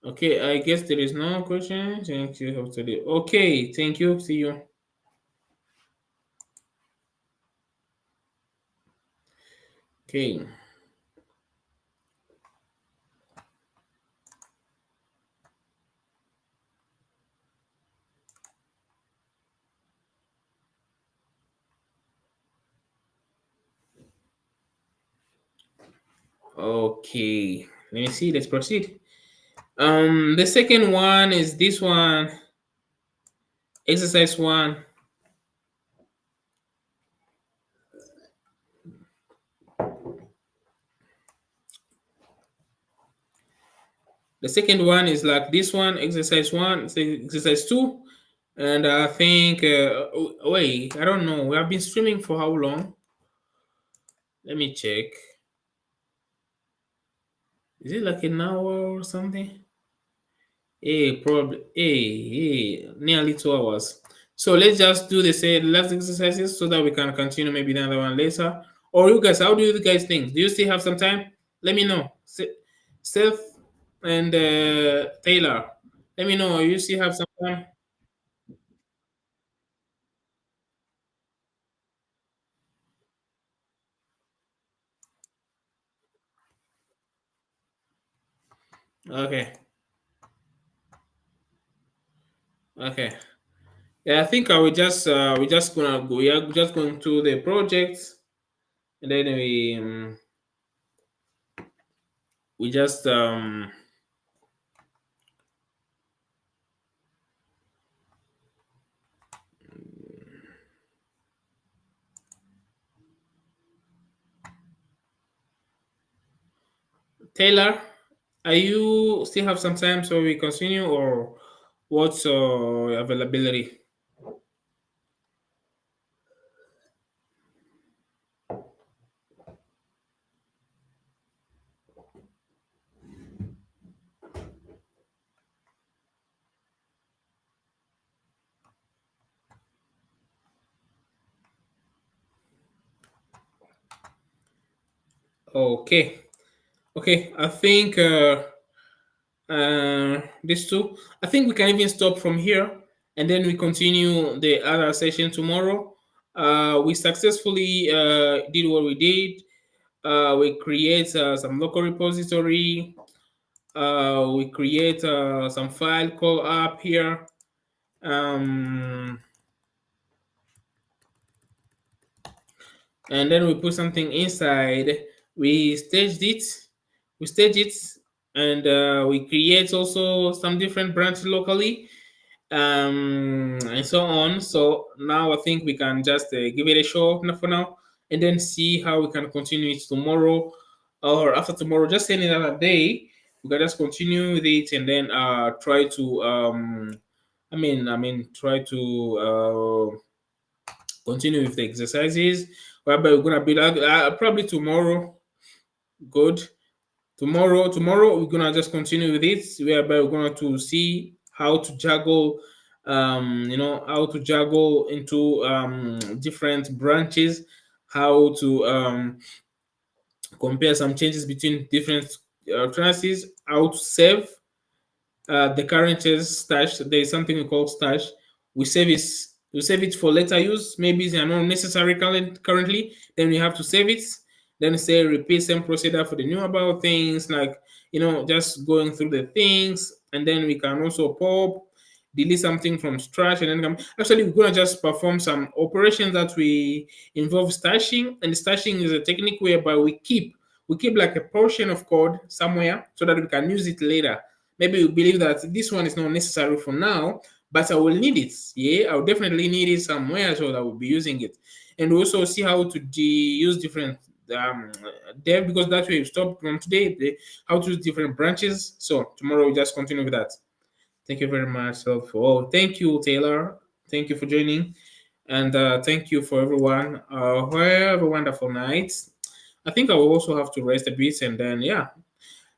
Okay, I guess there is no question. Thank you. Okay, thank you. See you. Okay. Okay. Let me see. Let's proceed. The second one is this one, exercise one. The second one is like this one, exercise one, exercise two. And I think, wait, I don't know. We have been streaming for how long? Let me check. Is it like an hour or something? Probably, nearly 2 hours. So let's just do the same last exercises so that we can continue maybe another one later. Or you guys, how do you guys think? Do you still have some time? Let me know. Seth and Taylor, let me know. You still have some time? Okay. Okay. Yeah, I think I will just we just gonna go. We are just going through the project, and then we just Taylor, are you still have some time so we continue, or what's availability? Okay, okay. I think these two. I think we can even stop from here, and then we continue the other session tomorrow. We successfully did what we did. We create some local repository. We create some file called up here. Um, and then we put something inside. We staged it. We stage it, and we create also some different branches locally, and so on. So now I think we can just give it a shot for now, and then see how we can continue it tomorrow or after tomorrow. Just any other day, we can just continue with it, and then try to try to continue with the exercises. Whereby we're gonna be like probably tomorrow. Good. Tomorrow we're gonna just continue with it, whereby we're gonna to see how to juggle, how to juggle into different branches, how to compare some changes between different transits, how to save the current is stash. There is something we call stash. We save it. We save it for later use. Maybe they are not necessary currently. Then we have to save it. Then say repeat same procedure for the new about things, like just going through the things, and then we can also pop, delete something from stash, and then come. Actually, we're gonna just perform some operations that we involve stashing, and stashing is a technique whereby we keep like a portion of code somewhere so that we can use it later. Maybe you believe that this one is not necessary for now, but I will need it. Yeah, I'll definitely need it somewhere, so I will be using it. And also see how to use different dev, because that way you stop from today, how to use different branches. So tomorrow we just continue with that. Thank you very much. Thank you, Taylor. Thank you for joining. And thank you for everyone. Have a wonderful night. I think I will also have to rest a bit, and then yeah,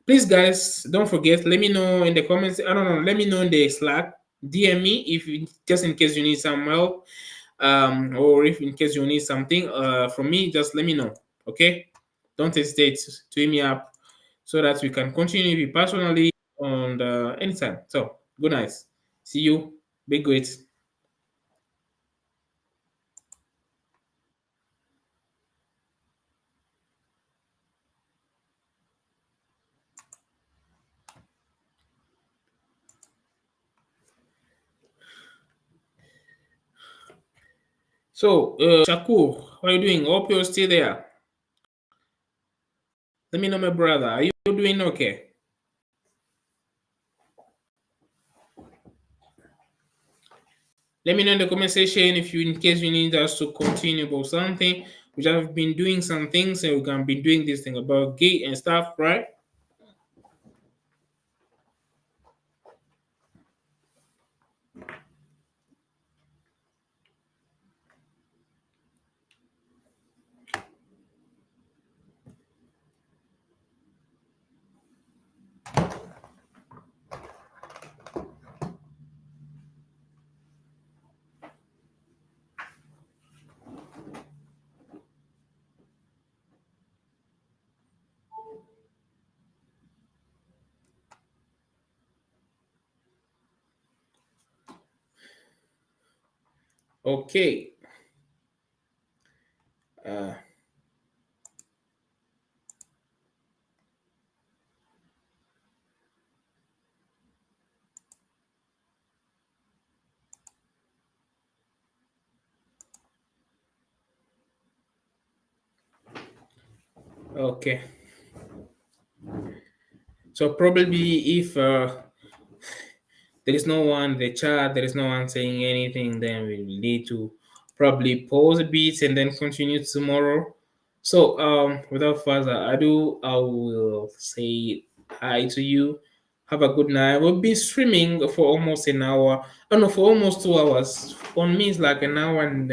please, guys, don't forget. Let me know in the comments. I don't know. Let me know in the Slack. DM me if just in case you need some help, or if in case you need something from me. Just let me know. Okay. Don't hesitate to hit me up so that we can continue personally on anytime. So good night. See you. Be great. So, Shakur, how are you doing? Hope you're still there. Let me know, my brother. Are you doing okay? Let me know in the comment section if you, in case you need us to continue about something. We have been doing some things and we can be doing this thing about gate and stuff, right? Okay. Uh, okay. So probably if there is no one in the chat, there is no one saying anything, then we will need to probably pause a bit and then continue tomorrow. So without further ado, I will say hi to you. Have a good night. We've been streaming for almost an hour. Oh no, for almost 2 hours. On me it's like an hour and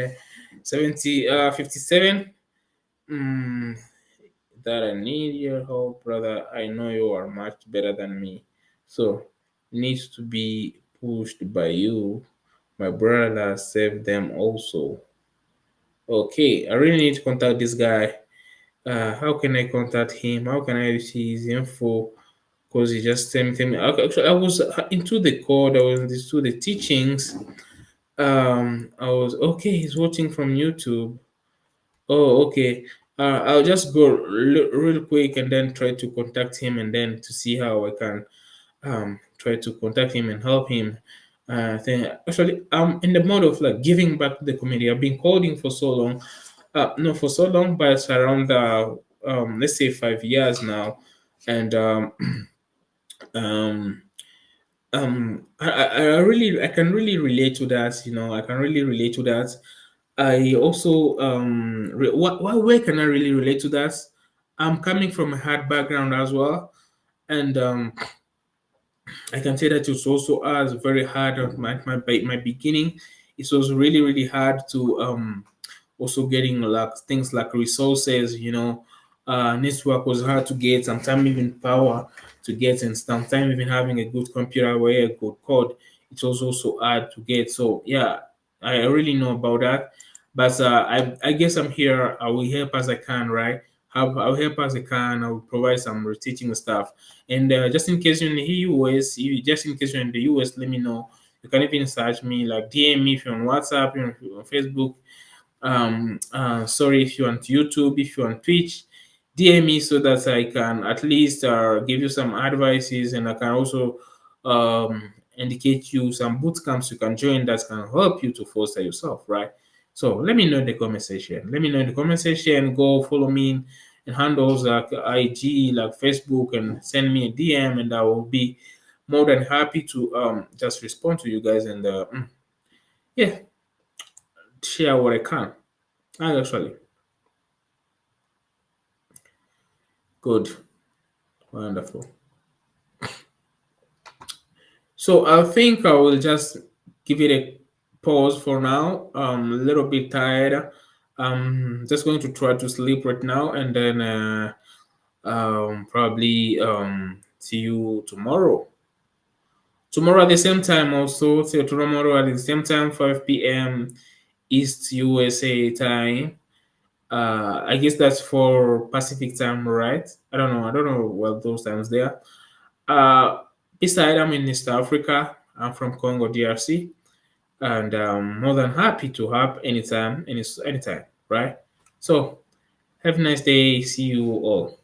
57. Mm, that I need your help, brother. I know you are much better than me. So needs to be pushed by you. My brother saved them also. Okay, I really need to contact this guy. How can I contact him? How can I see his info? Because he just tell me. Actually, I was into the code. I was into the teachings. I was okay. He's watching from YouTube. Oh, okay. I'll just go real quick and then try to contact him and then to see how I can try to contact him and help him. Then actually, I'm in the mode of like giving back to the community. I've been coding for so long, no, for so long, but it's around let's say 5 years now, and um, I really I can really relate to that. You know, I can really relate to that. I also where can I really relate to that? I'm coming from a hard background as well, and I can say that it also was very hard at my beginning. It was really hard to also getting like things like resources. Network was hard to get. Sometimes even power to get, and sometimes even having a good computer where a good code. It was also hard to get. So yeah, I really know about that. But I guess I'm here. I will help as I can, right? I'll help as I can. I will provide some teaching stuff. And just in case you're in the US, just in case you're in the US, let me know. You can even search me, like DM me if you're on WhatsApp, if you're on Facebook. Sorry, if you're on YouTube, if you're on Twitch, DM me so that I can at least give you some advices, and I can also indicate you some boot camps you can join that can help you to foster yourself, right? So let me know in the comment section. Let me know in the comment section. Go follow me in handles like IG, like Facebook, and send me a DM, and I will be more than happy to just respond to you guys and yeah, share what I can. Actually, good, wonderful. So I think I will just give it a pause for now. I'm a little bit tired. I'm just going to try to sleep right now, and then probably see you tomorrow. Tomorrow at the same time also. See you tomorrow at the same time, 5 p.m. East USA time. I guess that's for Pacific time, right? I don't know. I don't know what those times there. Uh, Beside, I'm in East Africa. I'm from Congo, DRC, and I'm more than happy to help anytime, anytime, right? So, have a nice day. See you all.